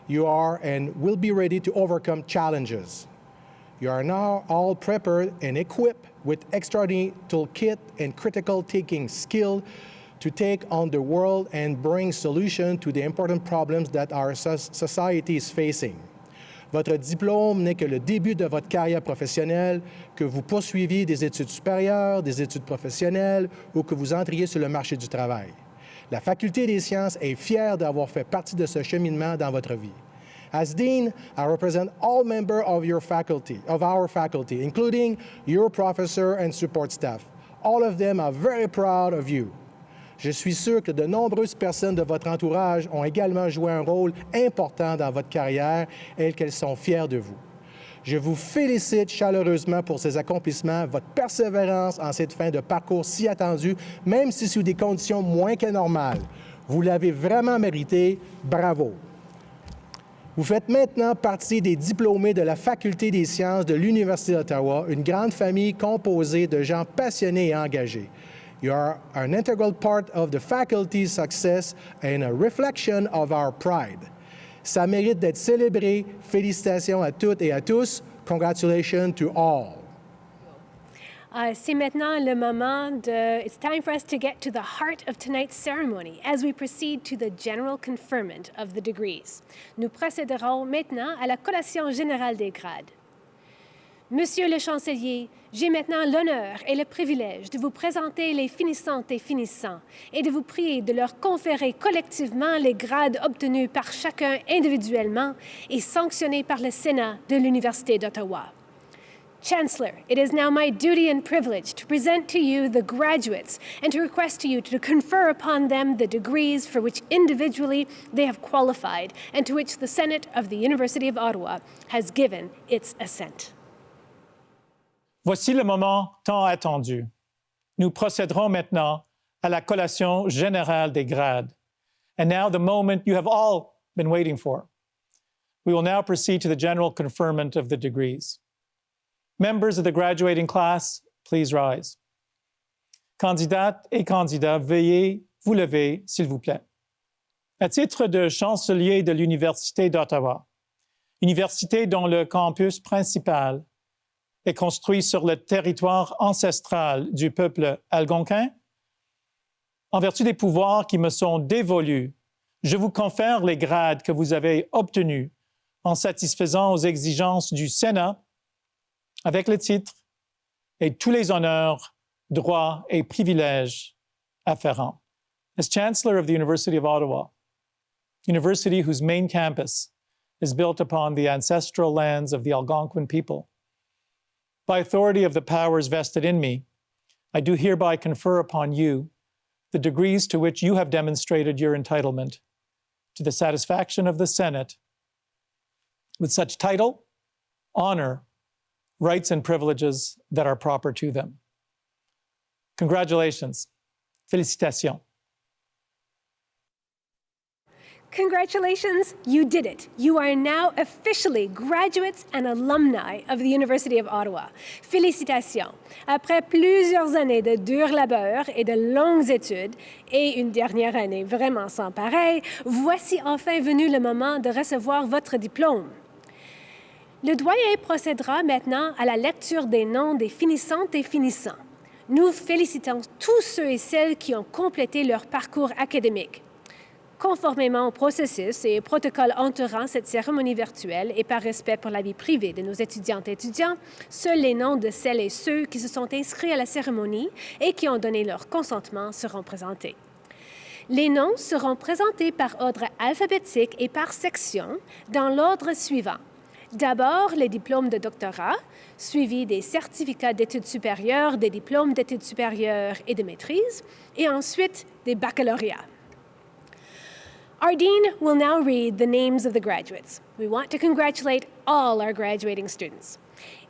you are and will be ready to overcome challenges. You are now all prepared and equipped with extraordinary toolkit and critical thinking skill to take on the world and bring solutions to the important problems that our society is facing. Votre diplôme n'est que le début de votre carrière professionnelle, que vous poursuiviez des études supérieures, des études professionnelles ou que vous entriez sur le marché du travail. La Faculté des sciences est fière d'avoir fait partie de ce cheminement dans votre vie. As Dean, I represent all members of our faculty, including your professor and support staff. All of them are very proud of you. Je suis sûr que de nombreuses personnes de votre entourage ont également joué un rôle important dans votre carrière et qu'elles sont fières de vous. Je vous félicite chaleureusement pour ces accomplissements, votre persévérance en cette fin de parcours si attendue, même si sous des conditions moins que normales. Vous l'avez vraiment mérité. Bravo! Vous faites maintenant partie des diplômés de la Faculté des sciences de l'Université d'Ottawa, une grande famille composée de gens passionnés et engagés. You are an integral part of the faculty's success and a reflection of our pride. Ça mérite d'être célébré. Félicitations à toutes et à tous. Congratulations to all. C'est maintenant le moment it's time for us to get to the heart of tonight's ceremony as we proceed to the general conferment of the degrees. Nous procéderons maintenant à la collation générale des grades. Monsieur le chancelier, j'ai maintenant l'honneur et le privilège de vous présenter les finissantes et finissants et de vous prier de leur conférer collectivement les grades obtenus par chacun individuellement et sanctionnés par le Sénat de l'Université d'Ottawa. Chancellor, it is now my duty and privilege to present to you the graduates and to request to you to confer upon them the degrees for which individually they have qualified and to which the Senate of the University of Ottawa has given its assent. Voici le moment tant attendu. Nous procéderons maintenant à la collation générale des grades. And now the moment you have all been waiting for. We will now proceed to the general conferment of the degrees. Members of the graduating class, please rise. Candidates et candidats, veuillez vous lever, s'il vous plaît. À titre de chancelier de l'Université d'Ottawa, université dont le campus principal est construit sur le territoire ancestral du peuple algonquin, en vertu des pouvoirs qui me sont dévolus, je vous confère les grades que vous avez obtenus en satisfaisant aux exigences du Sénat avec le titre et tous les honneurs, droits et privilèges afférents. As Chancellor of the University of Ottawa, university whose main campus is built upon the ancestral lands of the Algonquin people, by authority of the powers vested in me, I do hereby confer upon you the degrees to which you have demonstrated your entitlement to the satisfaction of the Senate with such title, honor, rights and privileges that are proper to them. Congratulations. Félicitations. Congratulations, you did it. You are now officially graduates and alumni of the University of Ottawa. Félicitations. Après plusieurs années de dur labeur et de longues études, et une dernière année vraiment sans pareil, voici enfin venu le moment de recevoir votre diplôme. Le doyen procédera maintenant à la lecture des noms des finissantes et finissants. Nous félicitons tous ceux et celles qui ont complété leur parcours académique. Conformément au processus et au protocole entourant cette cérémonie virtuelle et par respect pour la vie privée de nos étudiantes et étudiants, seuls les noms de celles et ceux qui se sont inscrits à la cérémonie et qui ont donné leur consentement seront présentés. Les noms seront présentés par ordre alphabétique et par section dans l'ordre suivant. D'abord, les diplômes de doctorat, suivis des certificats d'études supérieures, des diplômes d'études supérieures et de maîtrise, et ensuite des baccalauréats. Our dean will now read the names of the graduates. We want to congratulate all our graduating students.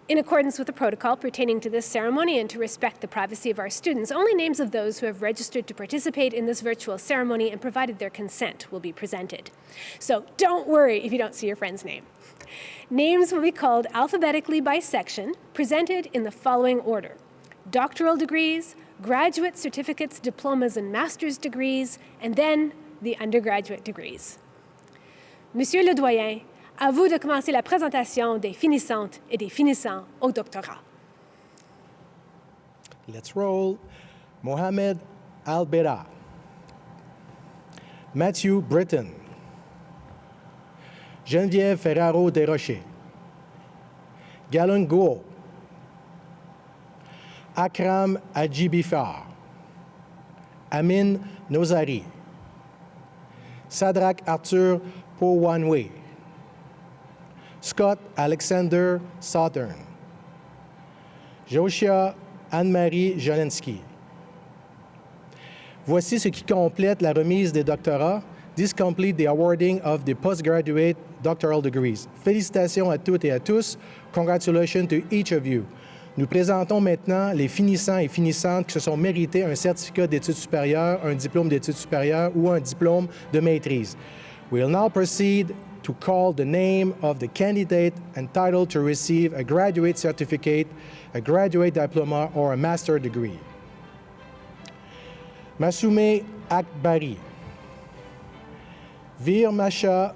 In accordance with the protocol pertaining to this ceremony and to respect the privacy of our students, only names of those who have registered to participate in this virtual ceremony and provided their consent will be presented. So don't worry if you don't see your friend's name. Names will be called alphabetically by section, presented in the following order: doctoral degrees, graduate certificates, diplomas, and master's degrees, and then the undergraduate degrees. Monsieur le doyen, à vous de commencer la présentation des finissantes et des finissants au doctorat. Let's roll. Mohamed Albera. Matthew Britton. Geneviève Ferraro Desrochers. Galen Guo. Akram Adjibifar. Amin Nozari. Sadrak Arthur Powanwe. Scott Alexander Southern. Joshua Anne-Marie Jolensky. Voici ce qui complète la remise des doctorats. This complete the awarding of the postgraduate doctoral degrees. Félicitations à toutes et à tous. Congratulations to each of you. Nous présentons maintenant les finissants et finissantes qui se sont mérités un certificat d'études supérieures, un diplôme d'études supérieures ou un diplôme de maîtrise. We'll now proceed to call the name of the candidate entitled to receive a graduate certificate, a graduate diploma, or a master degree. Masume Akbari. Veer Masha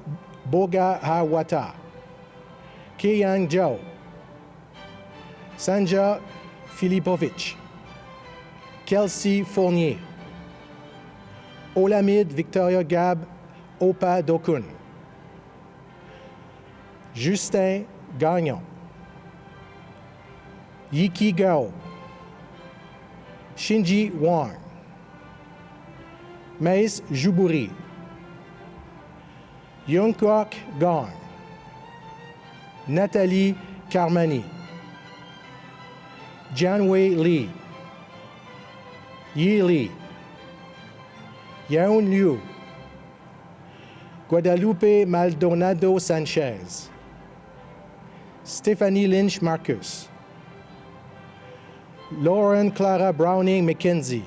Bogahawata. Keyang Zhao. Sanja Filipovic. Kelsey Fournier. Olamide Victoria Gab Opa Dokun. Justin Gagnon. Yiki Gao. Shinji Wang. Maïs Joubouri. Yungkwak Gong. Nathalie Carmani. Janwei Lee. Yi Lee. Yaun Liu. Guadalupe Maldonado Sanchez. Stephanie Lynch Marcus. Lauren Clara Browning McKenzie.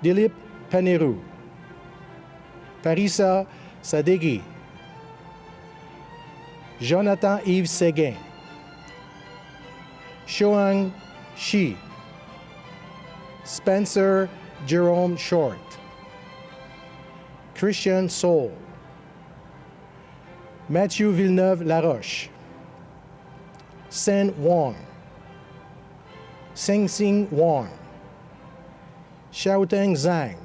Dilip Paneru. Parisa Sadeghi. Jonathan Yves Séguin. Shoang Shi. Spencer Jerome Short. Christian Soul. Matthew Villeneuve-Laroche. Sen Wong. Sing Wong. Xiaoteng Zhang.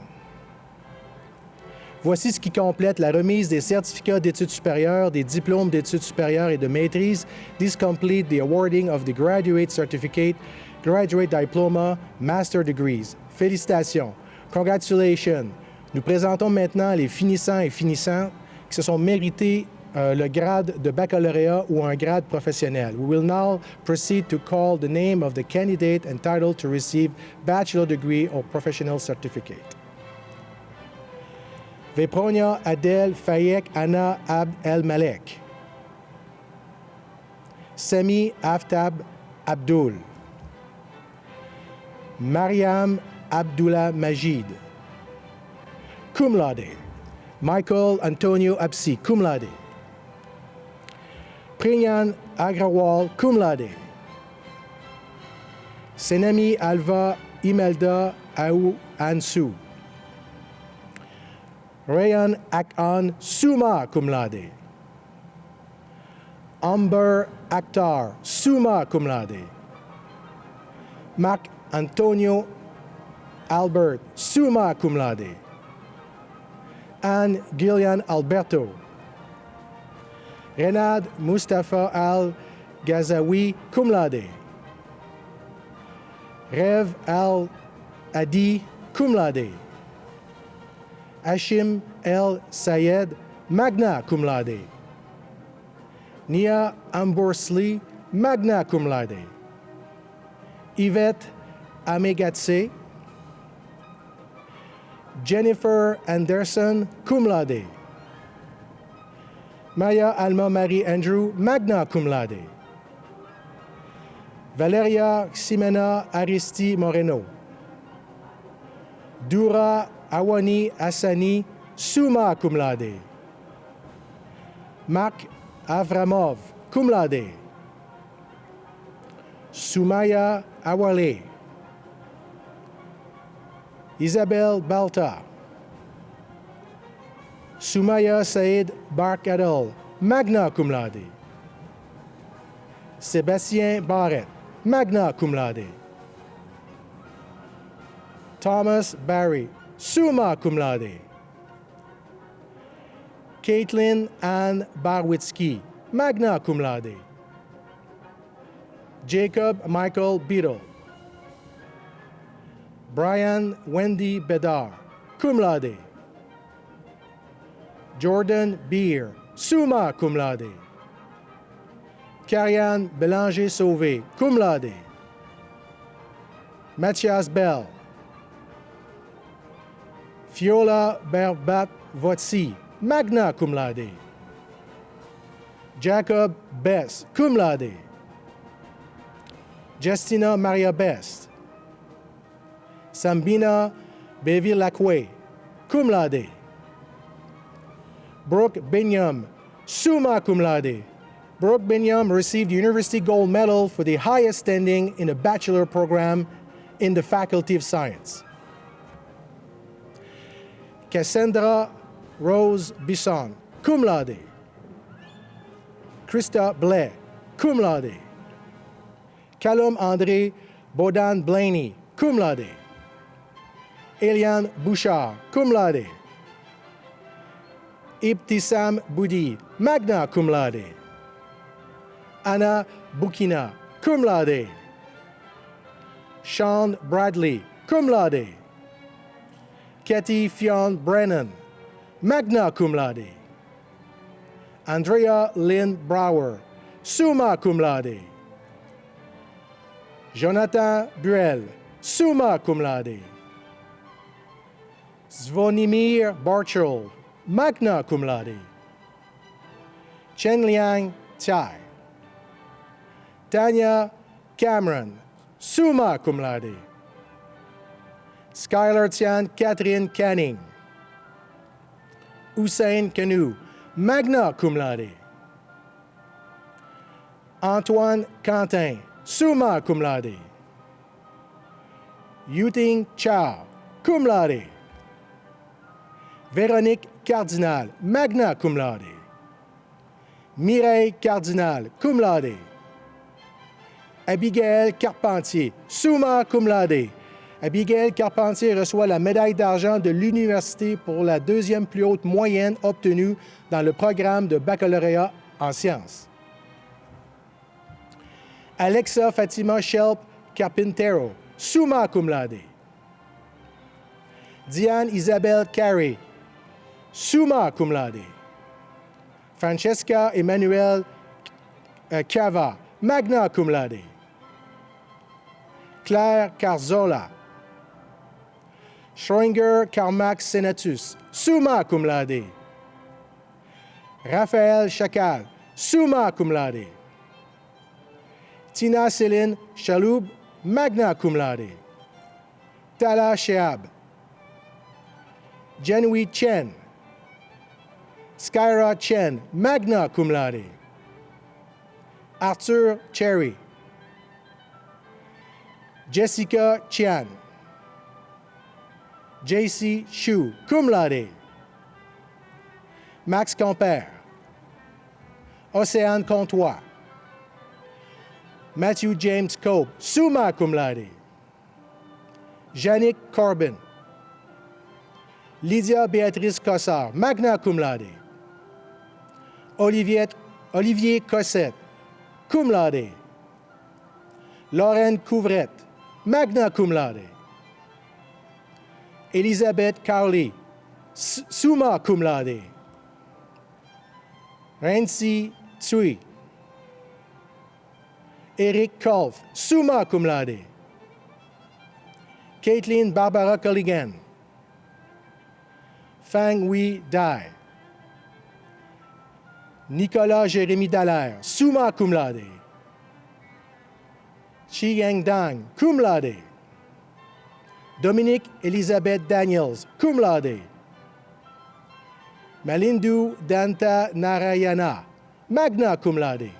Voici ce qui complète la remise des certificats d'études supérieures, des diplômes d'études supérieures et de maîtrise. This complete the awarding of the graduate certificate, graduate diploma, master degrees. Félicitations. Congratulations. Nous présentons maintenant les finissants et finissantes qui se sont mérités le grade de baccalauréat ou un grade professionnel. We will now proceed to call the name of the candidate entitled to receive bachelor degree or professional certificate. Vepronia Adel Fayek Anna Abd El Malek. Sami Aftab Abdul. Mariam Abdullah Majid. Cum laude, Michael Antonio Apsi, cum laude. Prignan Agrawal, cum laude. Senami Alva Imelda Aou Ansu. Rayan Akan Summa, cum laude. Amber Akhtar, summa cum laude. Marc Antonio Albert, summa cum laude. Anne Gillian Alberto. Renad Mustafa Al Ghazawi, cum laude. Rev Al Adi, cum laude. Hashim El Sayed, magna cum laude. Nia Amborsli, magna cum laude. Yvette Amegatse. Jennifer Anderson, cum laude. Maya Alma Marie Andrew, magna cum laude. Valeria Ximena Aristi Moreno. Dura Awani Hassani, summa cum laude. Marc Avramov, cum laude. Sumaya Awale. Isabelle Balta. Sumaya Said Barkadal, magna cum laude. Sébastien Barrett, magna cum laude. Thomas Barry, summa cum laude. Caitlin Ann Barwitzky, magna cum laude. Jacob Michael Beadle. Brian Wendy Bedar, cum laude. Jordan Beer, summa cum laude. Karianne Bélanger Sauvé, cum laude. Mathias Bell. Fiola Berbat Votsi, magna cum laude. Jacob Best, cum laude. Justina Maria Best. Sambina Beville-Lacoué, cum laude. Brooke Binyam, summa cum laude. Brooke Binyam received the University Gold Medal for the highest standing in a bachelor program in the Faculty of Science. Cassandra Rose Bisson, cum laude. Krista Blais, cum laude. Callum André Bodan Blaney, cum laude. Eliane Bouchard, cum laude. Ibtissam Boudi, magna cum laude. Anna Bukina, cum laude. Sean Bradley, cum laude. Katie Fionn Brennan, magna cum laude. Andrea Lynn Brower, summa cum laude. Jonathan Buell, summa cum laude. Zvonimir Barchel, magna cum laude. Chen Liang Tsai. Tanya Cameron, summa cum laude. Skylar Tian Catherine Canning. Hussein Canu, magna cum laude. Antoine Quentin, summa cum laude. Yuting Chao, cum laude. Véronique Cardinal, magna cum laude. Mireille Cardinal, cum laude. Abigail Carpentier, summa cum laude. Abigail Carpentier reçoit la médaille d'argent de l'université pour la deuxième plus haute moyenne obtenue dans le programme de baccalauréat en sciences. Alexa Fatima Shelp Carpintero, summa cum laude. Diane Isabelle Carey, summa cum laude. Francesca Emmanuel Cava, magna cum laude. Claire Carzola. Schroinger Carmack Senatus, summa cum laude. Raphaël Chacal, summa cum laude. Tina Céline Chaloub, magna cum laude. Tala Shehab. Jenui Chen. Skyra Chen, magna cum laude. Arthur Cherry. Jessica Chian. JC Shu, cum laude. Max Compère. Océane Comtois. Matthew James Cope, summa cum laude. Yannick Corbin. Lydia Béatrice Cossard, magna cum laude. Olivier Cossette, cum laude. Lorraine Couvrette, magna cum laude. Elisabeth Carly, summa cum laude. Rancy Tsui. Eric Kolf, summa cum laude. Caitlin Barbara Colligan. Fang Wei Dai. Nicolas Jérémy Dallaire, summa cum laude. Chi Yang Dang, cum laude. Dominique Elizabeth Daniels, cum laude. Malindu Danta Narayana, magna cum laude.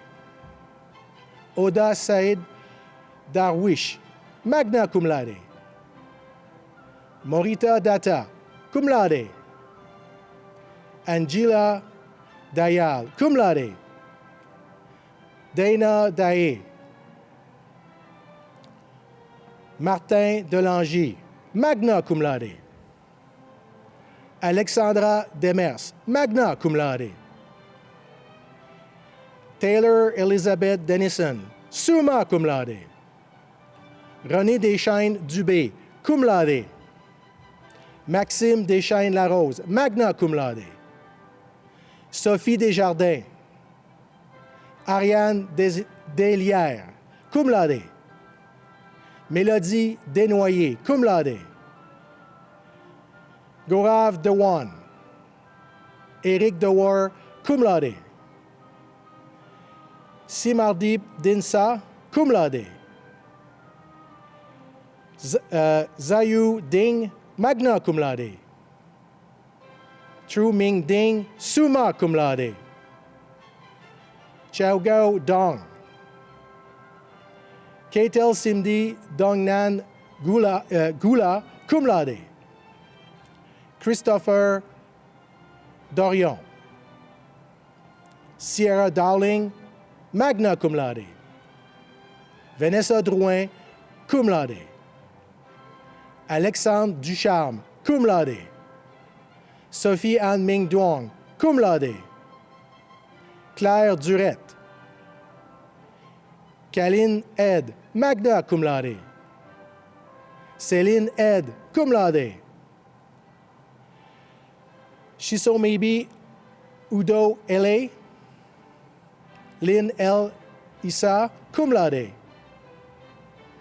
Oda Said Darwish, magna cum laude. Morita Datta, cum laude. Angela Dayal, cum laude. Dana Daé. Martin Delangy, magna cum laude. Alexandra Demers, magna cum laude. Taylor Elizabeth Dennison, summa cum laude. René Deschaines Dubé, cum laude. Maxime Deschaines Larose, magna cum laude. Sophie Desjardins. Ariane Deslières, cum laude. Mélodie Desnoyers, cum laude. Gaurav Dewan. Éric Dewar, cum laude. Simardip Dinsa, cum laude. Zayu Ding, magna cum laude. Tru Ming Ding, summa cum laude. Chao Gao Dong. Ketel Simdi Dongnan Gula, cum laude. Christopher Dorion. Sierra Dowling, magna cum laude. Vanessa Drouin, cum laude. Alexandre Ducharme, cum laude. Sophie Anne Ming Duong, cum laude. Claire Durette. Kaline Ed, magna cum laude. Céline Ed, cum laude. Shisomibi Udo L.A. Lynn L. Issa, cum laude.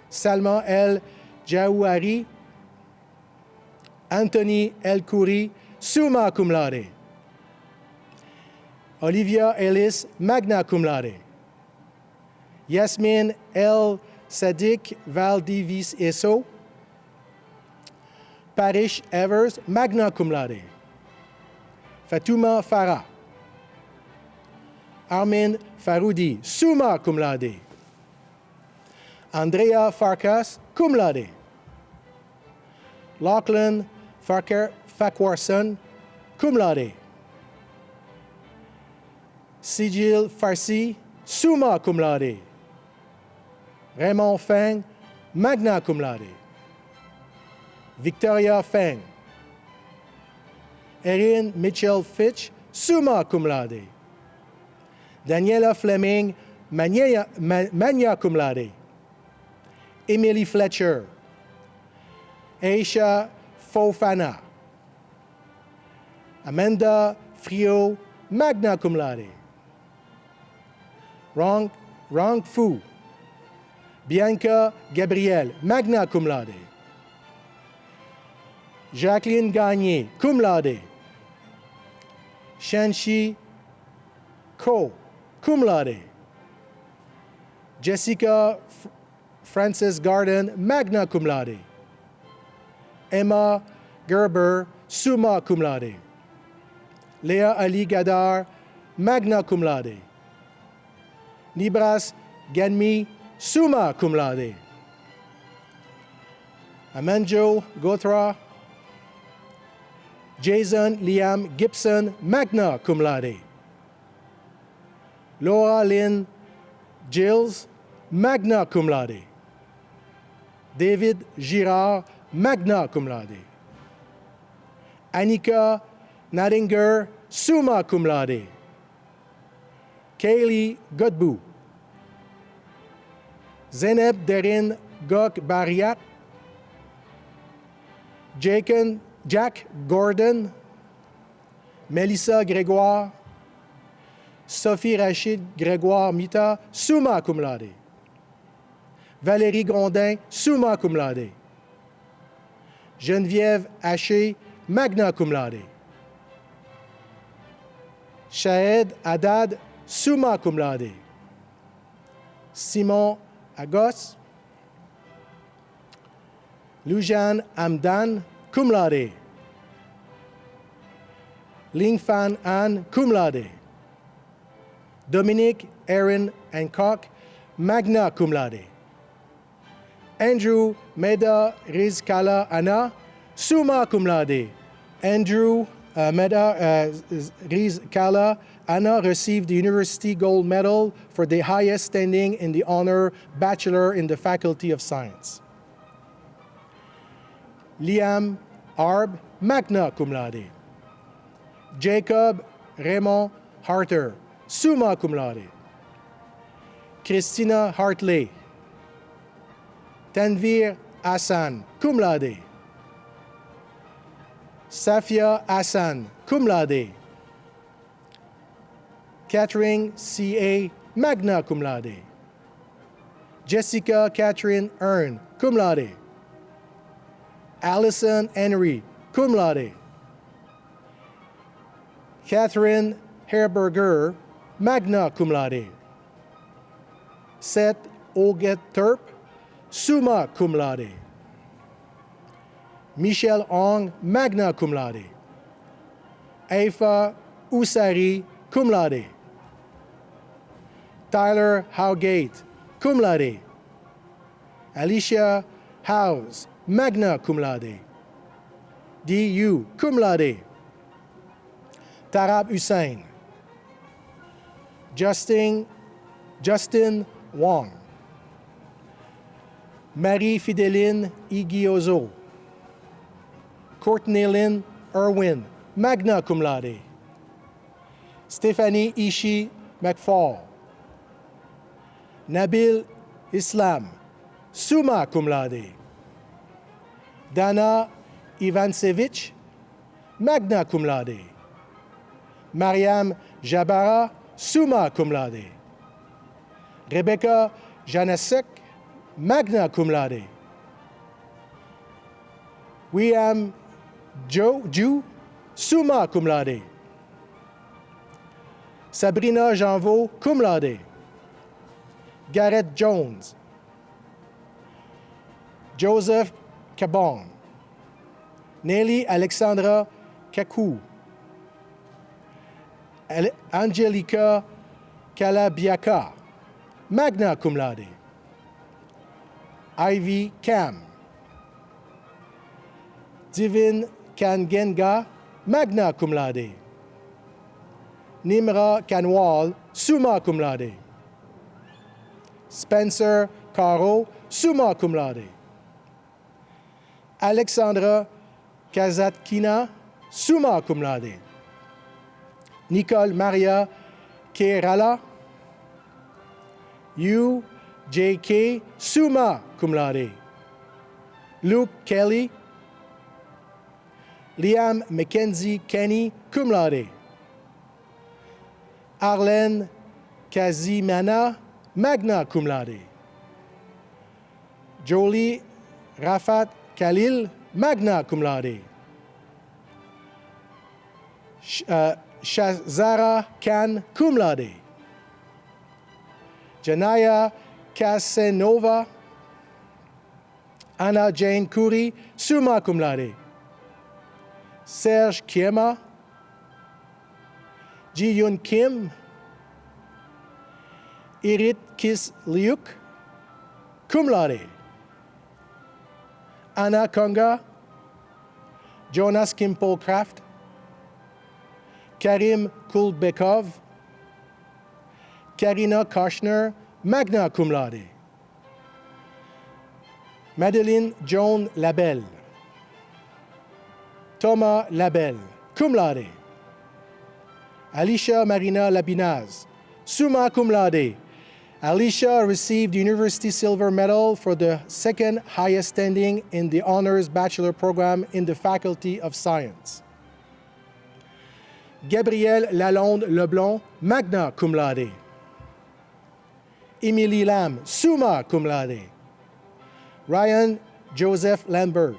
Salma L. Jawari. Anthony L. Khoury, summa cum laude. Olivia Ellis, magna cum laude. Yasmine L. Sadiq Valdivis Eso. Parish Evers, magna cum laude. Fatouma Farah. Armin Faroudi, summa cum laude. Andrea Farkas, cum laude. Lachlan Farquharson, cum laude. Sigil Farsi, summa cum laude. Raymond Feng, magna cum laude. Victoria Feng. Erin Mitchell Fitch, summa cum laude. Daniela Fleming, magna cum laude. Emily Fletcher. Aisha Fofana. Amanda Frio, magna cum laude. Rong Fu. Bianca Gabrielle, magna cum laude. Jacqueline Gagné, cum laude. Shanxi Ko, cum laude. Jessica Frances Garden, magna cum laude. Emma Gerber, summa cum laude. Léa Ali Gadar, magna cum laude. Nibras Ganmi, summa cum laude. Amanjo Gothra, Jason Liam Gibson, magna cum laude. Laura Lynn Gilles, magna cum laude. David Girard, magna cum laude. Annika Nadinger, summa cum laude. Kaylee Godbout. Zeynep Derin Gok Bariat. Jack Gordon. Melissa Grégoire. Sophie Rachid Grégoire Mita, summa cum laude. Valérie Grondin, summa cum laude. Geneviève Haché, magna cum laude. Shahed Haddad, summa cum laude. Simon Agos. Lujan Amdan, cum laude. Ling Fan An, cum laude. Dominique Aaron Hancock, magna cum laude. Andrew Meda Rizkala Anna, summa cum laude. Andrew Meda Rizkala Anna received the University Gold Medal for the highest standing in the honor Bachelor in the Faculty of Science. Liam Arb, magna cum laude. Jacob Raymond Harter, summa cum laude. Christina Hartley. Tanvir Hassan, cum laude. Safia Hassan, cum laude. Catherine C.A., magna cum laude. Jessica Catherine Earn, cum laude. Allison Henry, cum laude. Catherine Herberger, magna cum laude. Seth Oget Terp, summa cum laude. Michelle Ong, magna cum laude. Aifa Usari, cum laude. Tyler Howgate, cum laude. Alicia Howes, magna cum laude. D.U., cum laude. Tarab Hussein. Justin Wong. Marie-Fideline Igiozo. Courtney Lynn Irwin, magna cum laude. Stephanie Ishi McFall. Nabil Islam, summa cum laude. Dana Ivansevich, magna cum laude. Mariam Jabara, summa cum laude. Rebecca Janasek, magna cum laude. William Ju, summa cum laude. Sabrina Janvaux, cum laude. Garrett Jones. Joseph Cabon. Nelly Alexandra Kakou. Angelica Calabiaca, magna cum laude. Ivy Cam. Divin Kangenga, magna cum laude. Nimra Kanwal, summa cum laude. Spencer Caro, summa cum laude. Alexandra Kazatkina, summa cum laude. Nicole Maria Kerala. U. J.K. summa cum laude. Luke Kelly. Liam Mackenzie Kenny, cum laude. Arlene Kazimana, magna cum laude. Jolie Rafat Khalil, magna cum laude. Shazara Khan, cum laude. Janaya Casanova. Anna Jane Kuri, summa cum laude. Serge Kiema. Ji-Yoon Kim, Irit Kis Liuk, cum laude. Anna Konga, Jonas Kimpol Kraft, Karim Kulbekov, Karina Koshner, magna cum laude. Madeleine Joan Labelle, Thomas Labelle, cum laude. Alicia Marina Labinaz, summa cum laude. Alicia received the University Silver Medal for the second highest standing in the Honors Bachelor Program in the Faculty of Science. Gabrielle Lalonde Leblond, magna cum laude. Émilie Lam, summa cum laude. Ryan Joseph Lambert.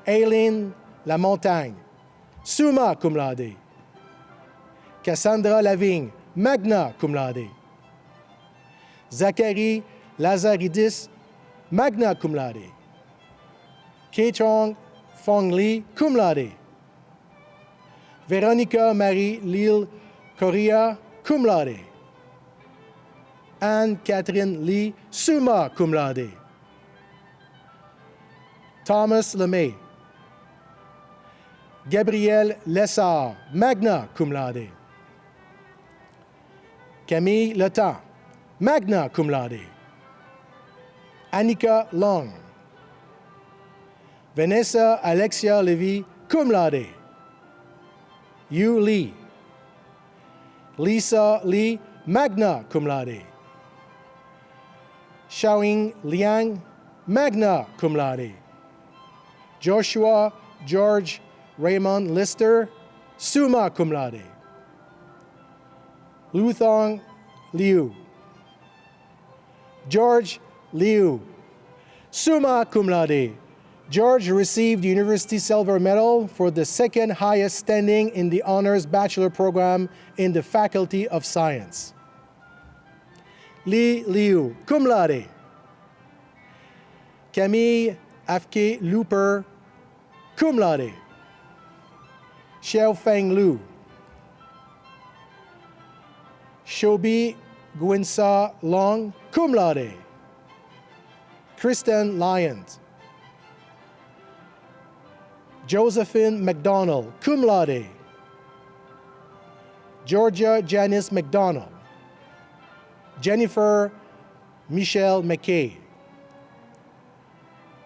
Aileen Lamontagne, summa cum laude. Cassandra Lavigne, magna cum laude. Zachary Lazaridis, magna cum laude. Kechong Fong Lee, cum laude. Veronica Marie Lille Correa, cum laude. Anne-Catherine Lee, summa cum laude. Thomas Lemay. Gabriel Lessard, magna cum laude. Camille Letan, magna cum laude. Annika Long. Vanessa Alexia Levy, cum laude. Yu Lee. Lisa Lee, magna cum laude. Xiaoying Liang, magna cum laude. Joshua George Raymond Lister, summa cum laude. Luthong Liu. George Liu, summa cum laude. George received the University Silver Medal for the second highest standing in the Honors Bachelor Program in the Faculty of Science. Li Liu, cum laude. Camille Afke Looper, cum laude. Xiaofeng Lu. Shobi Gwinsa Long, cum laude. Kristen Lyons. Josephine McDonald, cum laude. Georgia Janice McDonald. Jennifer Michelle McKay.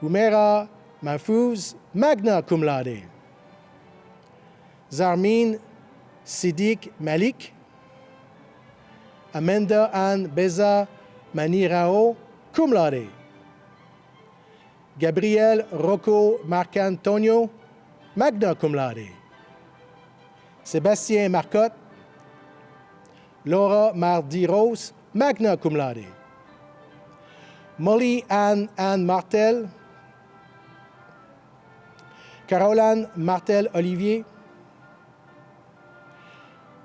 Humera Mahfouz, magna cum laude. Zarmeen Siddiq Malik. Amanda Ann Beza Manirao, cum laude. Gabriel Rocco Marcantonio, magna cum laude. Sébastien Marcotte. Laura Mardi-Rose, magna cum laude. Molly Ann Martel. Caroline Martel-Olivier.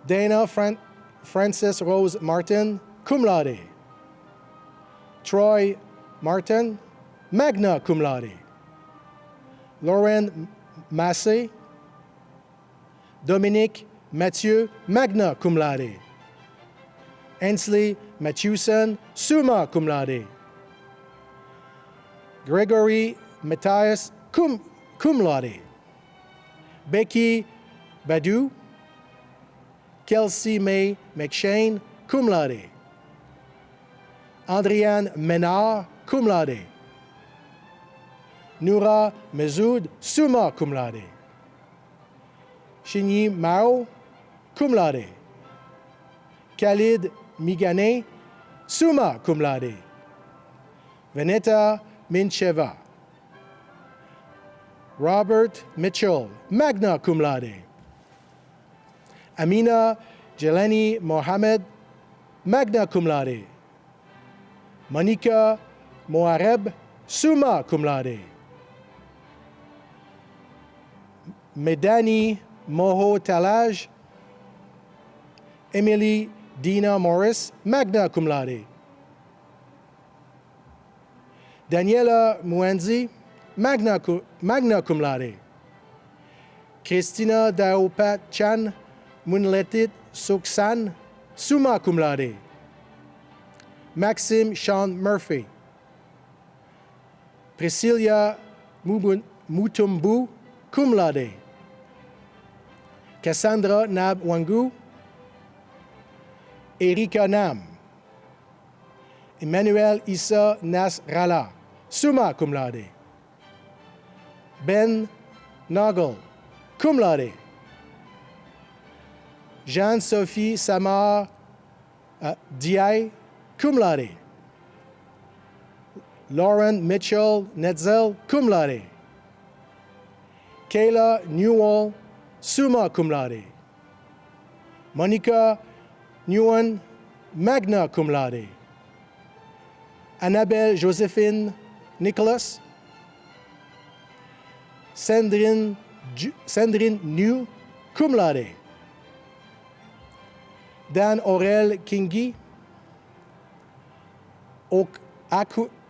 Dana Frances Rose Martin, cum laude. Troy Martin, magna cum laude. Lauren Massé. Dominique Mathieu, magna cum laude. Ainsley Matthewson, summa cum laude. Gregory Matthias, cum laude. Becky Badu. Kelsey May McShane, cum laude. Adrienne Menard, cum laude. Noura Mezoud, summa cum laude. Shinyi Mao, cum laude. Khalid Migane, summa cum laude. Veneta Mincheva. Robert Mitchell, magna cum laude. Amina Jelani Mohamed, magna cum laude. Monica Moareb, summa cum laude. Medani Moho Talaj. Emily Dina Morris, magna cum laude. Daniela Muenzi, magna cum laude. Christina Daopat Chan, Munletit Suksan, summa cum laude. Maxime Sean Murphy. Priscilla Mutumbu, cum laude. Cassandra Nab Wangu. Erika Nam. Emmanuel Issa Nasrallah, summa cum laude. Ben Nagel, cum laude. Jean-Sophie Samar Diay, cum laude. Lauren Mitchell Netzel, cum laude. Kayla Newell, summa cum laude. Monica Newan, magna cum laude. Annabelle Josephine Nicholas. Sandrine New, cum laude. Dan Aurel Kingi.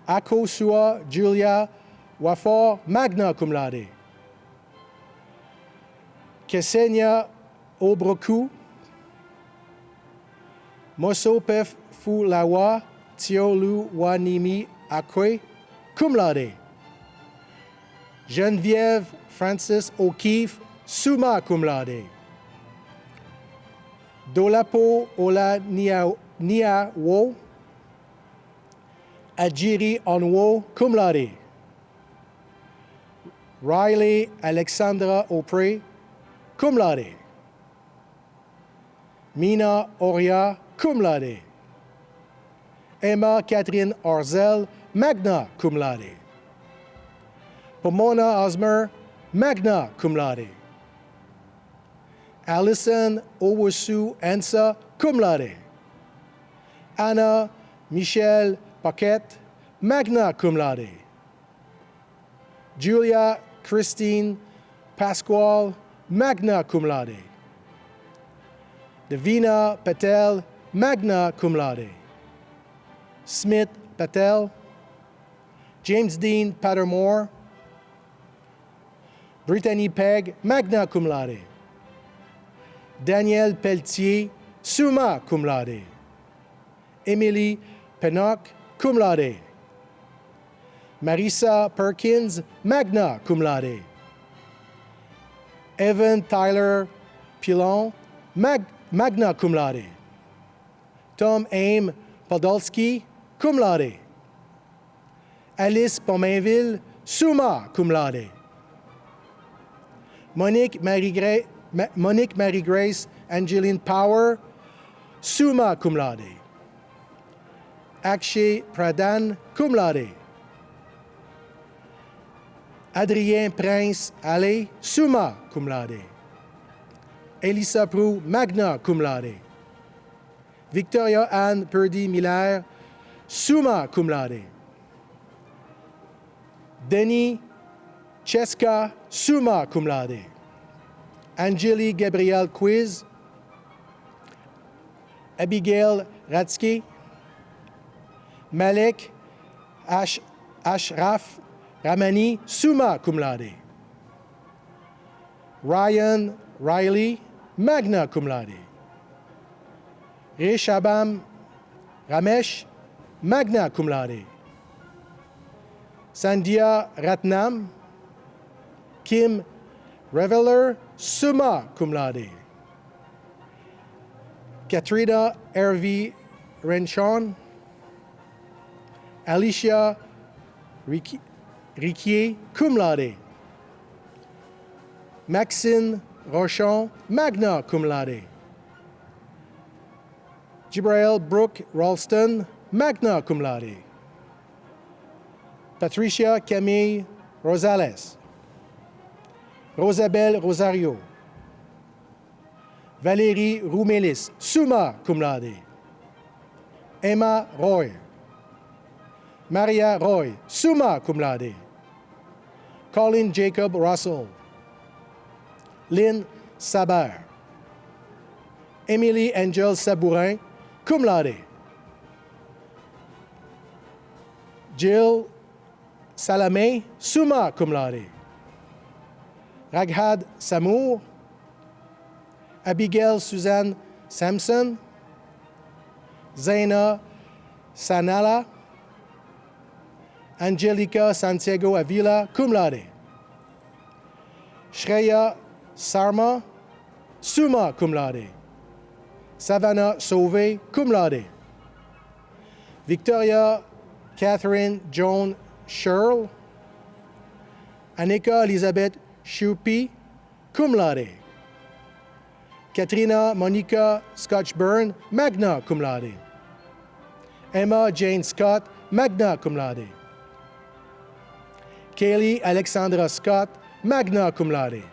Akosua Julia Wafor, magna cum laude. Ksenia Obroku. Mosopef Fulawa Tiolu Wanimi Akwe, cum laude. Geneviève Francis O'Keefe, summa cum laude. Dolapo Ola Niawo, Adjiri Onwo, cum laude. Riley Alexandra O'Prey, cum laude. Mina Oria, cum laude. Emma Catherine Orzel, magna cum laude. Pomona Osmer, magna cum laude. Allison Owusu Ansa, cum laude. Anna Michelle Paquette, magna cum laude. Julia Christine Pasquale, magna cum laude. Davina Patel, magna cum laude. Smith Patel. James Dean Pattermore. Brittany Pegg, magna cum laude. Danielle Pelletier, summa cum laude. Emily Pennock, cum laude. Marissa Perkins, magna cum laude. Evan Tyler Pilon, magna cum laude. Tom Aim Podolsky, cum laude. Alice Pomainville, summa cum laude. Monique Marie-Grace Angeline Power, summa cum laude. Akshay Pradhan, cum laude. Adrien Prince Allais, summa cum laude. Elisa Prou, magna cum laude. Victoria Anne Purdy Miller, summa cum laude. Denis Cheska, summa cum laude. Angeli Gabrielle Quiz. Abigail Ratsky. Malek Ashraf Ramani, summa cum laude. Ryan Riley, magna cum laude. Reshabam Ramesh, magna cum laude. Sandhya Ratnam. Kim Reveler, summa cum laude. Katrina Hervey Renchon. Alicia Riquier, cum laude. Maxine Rochon, magna cum laude. Jibrail Brooke Ralston, magna cum laude. Patricia Camille Rosales. Rosabelle Rosario. Valérie Roumelis, summa cum laude. Emma Roy. Maria Roy, summa cum laude. Colin Jacob Russell. Lynn Saber. Emily Angel Sabourin, cum laude. Jill Salamé, summa cum laude. Raghad Samour. Abigail Suzanne Sampson, Zaina Sanala, Angelica Santiago Avila, cum laude. Shreya Sarma, summa cum laude. Savannah Sauvé, cum laude. Victoria Catherine Joan Sherl, Annika Elizabeth Shupi, cum laude. Katrina Monica Scotchburn, magna cum laude. Emma Jane Scott, magna cum laude. Kaylee Alexandra Scott, magna cum laude.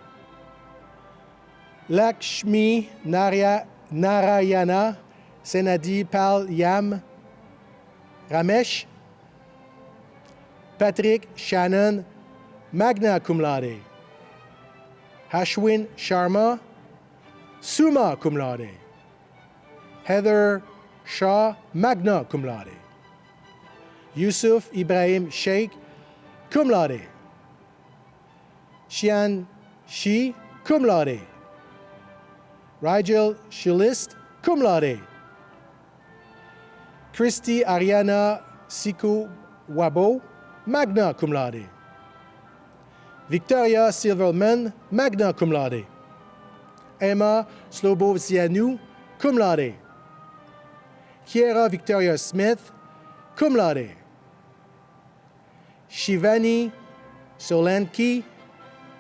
Lakshmi Narayana Senadi Pal Yam Ramesh. Patrick Shannon, magna cum laude. Ashwin Sharma, summa cum laude. Heather Shah, magna cum laude. Yusuf Ibrahim Sheikh, cum laude. Xian Shi, cum laude. Rigel Shilist, cum laude. Christy Ariana Siku Wabo, magna cum laude. Victoria Silverman, magna cum laude. Emma Slobovzianou, cum laude. Kiera Victoria Smith, cum laude. Shivani Solanki,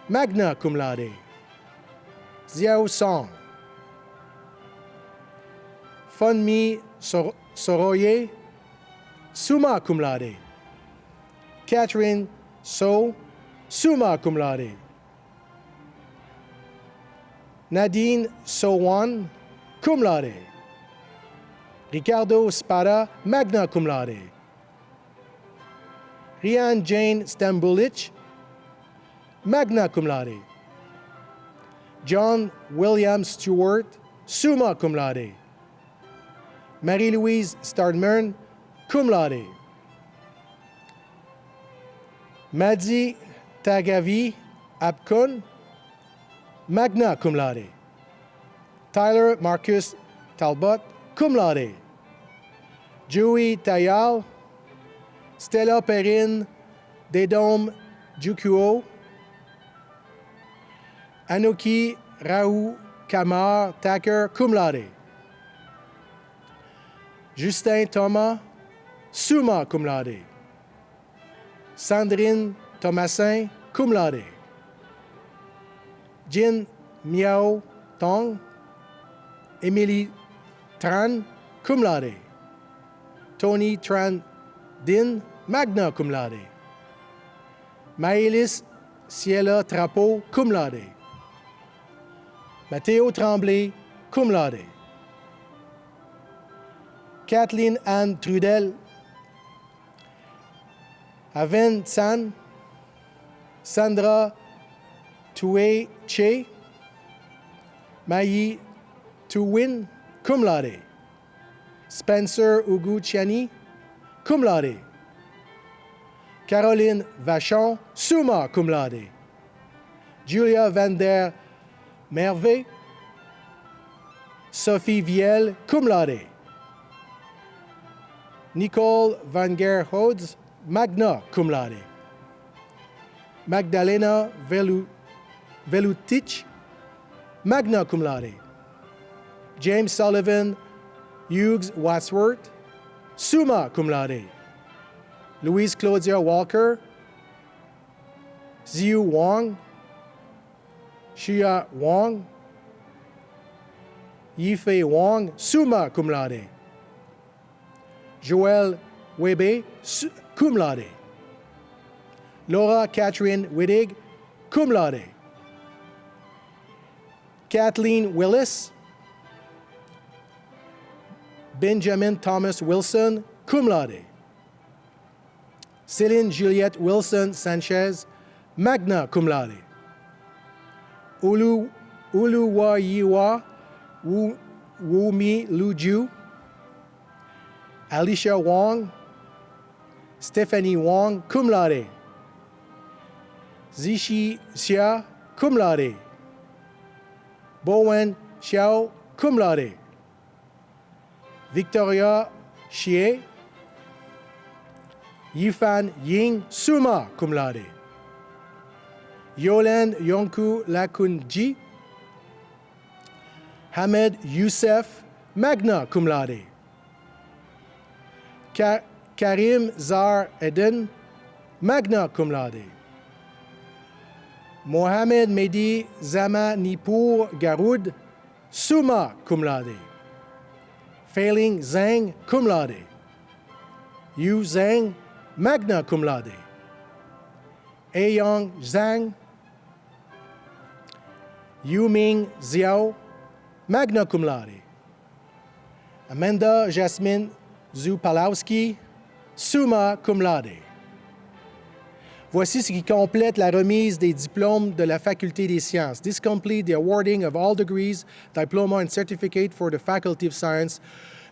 magna cum laude. Xiao Song. Funmi Soroye, summa cum laude. Catherine So, summa cum laude. Nadine Sowan, cum laude. Ricardo Spada, magna cum laude. Rian Jane Stambulich, magna cum laude. John William Stewart, summa cum laude. Marie-Louise Stardmern, cum laude. Madzi Tagavi Apkon, magna cum laude. Tyler Marcus Talbot, cum laude. Joey Tayal, Stella Perrin Dedom Jukuo, Anoki Raoult Kamar Taker, cum laude. Justin Thomas, summa cum laude. Sandrine Thomasin, cum laude. Jin Miao Tong, Emily Tran, cum laude. Tony Tran Din, magna cum laude. Maëlys Ciela Trapeau, cum laude. Matteo Tremblay, cum laude. Kathleen Anne Trudel, Aven San, Sandra Toué Che, Mayi Tuwin, cum laude. Spencer Uguchiani, cum laude. Caroline Vachon, summa cum laude. Julia Van der Merve, Sophie Viel, cum laude. Nicole Van Gerhoeds, magna cum laude. Magdalena Velutich, magna cum laude. James Sullivan, Hughes Wadsworth, summa cum laude. Louise Claudia Walker, Ziyu Wong, Xia Wong, Yifei Wong, summa cum laude. Joël Webe, cum laude. Laura Catherine Wittig, cum laude. Kathleen Willis, Benjamin Thomas Wilson, cum laude. Céline Juliette Wilson Sanchez, magna cum laude. Uluwayiwa Wumi Luju, Alicia Wong, Stephanie Wong, cum laude. Zishi Xia, cum laude. Bowen Xiao, cum laude. Victoria Xie, Yifan Ying, summa cum laude. Yolande Yonku Lakunji, Hamed Youssef, magna cum laude. Karim Zar Eden, magna cum laude. Mohamed Mehdi Zama Nipur Garoud, summa cum laude. Failing Zhang, cum laude. Yu Zhang, magna cum laude. Aiyong Zhang, Yuming Xiao, magna cum laude. Amanda Jasmine Zupalowski, summa cum laude. Voici ce qui complète la remise des diplômes de la Faculté des sciences. This completes the awarding of all degrees, diploma and certificate for the Faculty of Science.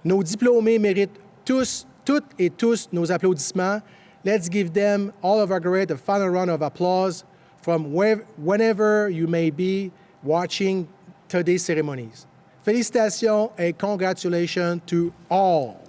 Nos diplômés méritent tous, toutes et tous nos applaudissements. Let's give them all of our great a final round of applause from whenever you may be watching today's ceremonies. Félicitations and congratulations to all.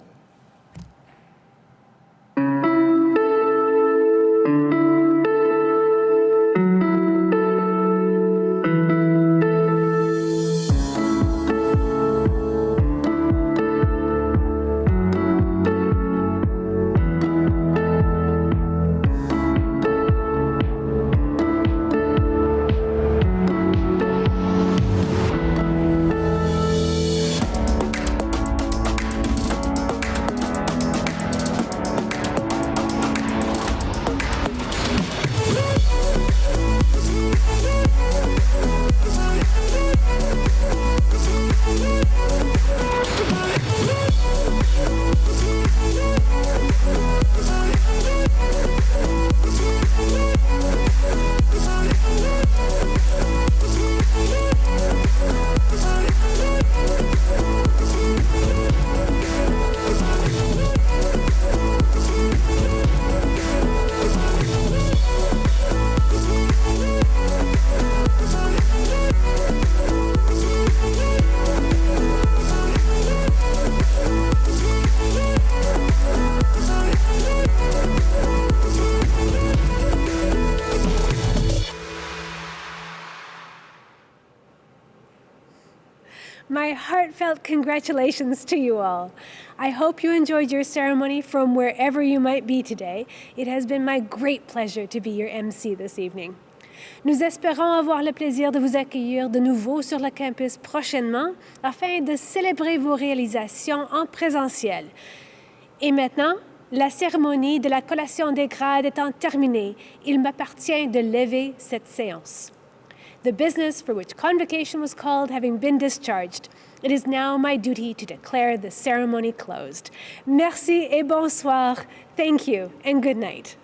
My heartfelt congratulations to you all. I hope you enjoyed your ceremony from wherever you might be today. It has been my great pleasure to be your MC this evening. Nous espérons avoir le plaisir de vous accueillir de nouveau sur le campus prochainement afin de célébrer vos réalisations en présentiel. Et maintenant, la cérémonie de la collation des grades étant terminée, il m'appartient de lever cette séance. The business for which convocation was called having been discharged, it is now my duty to declare the ceremony closed. Merci et bonsoir. Thank you and good night.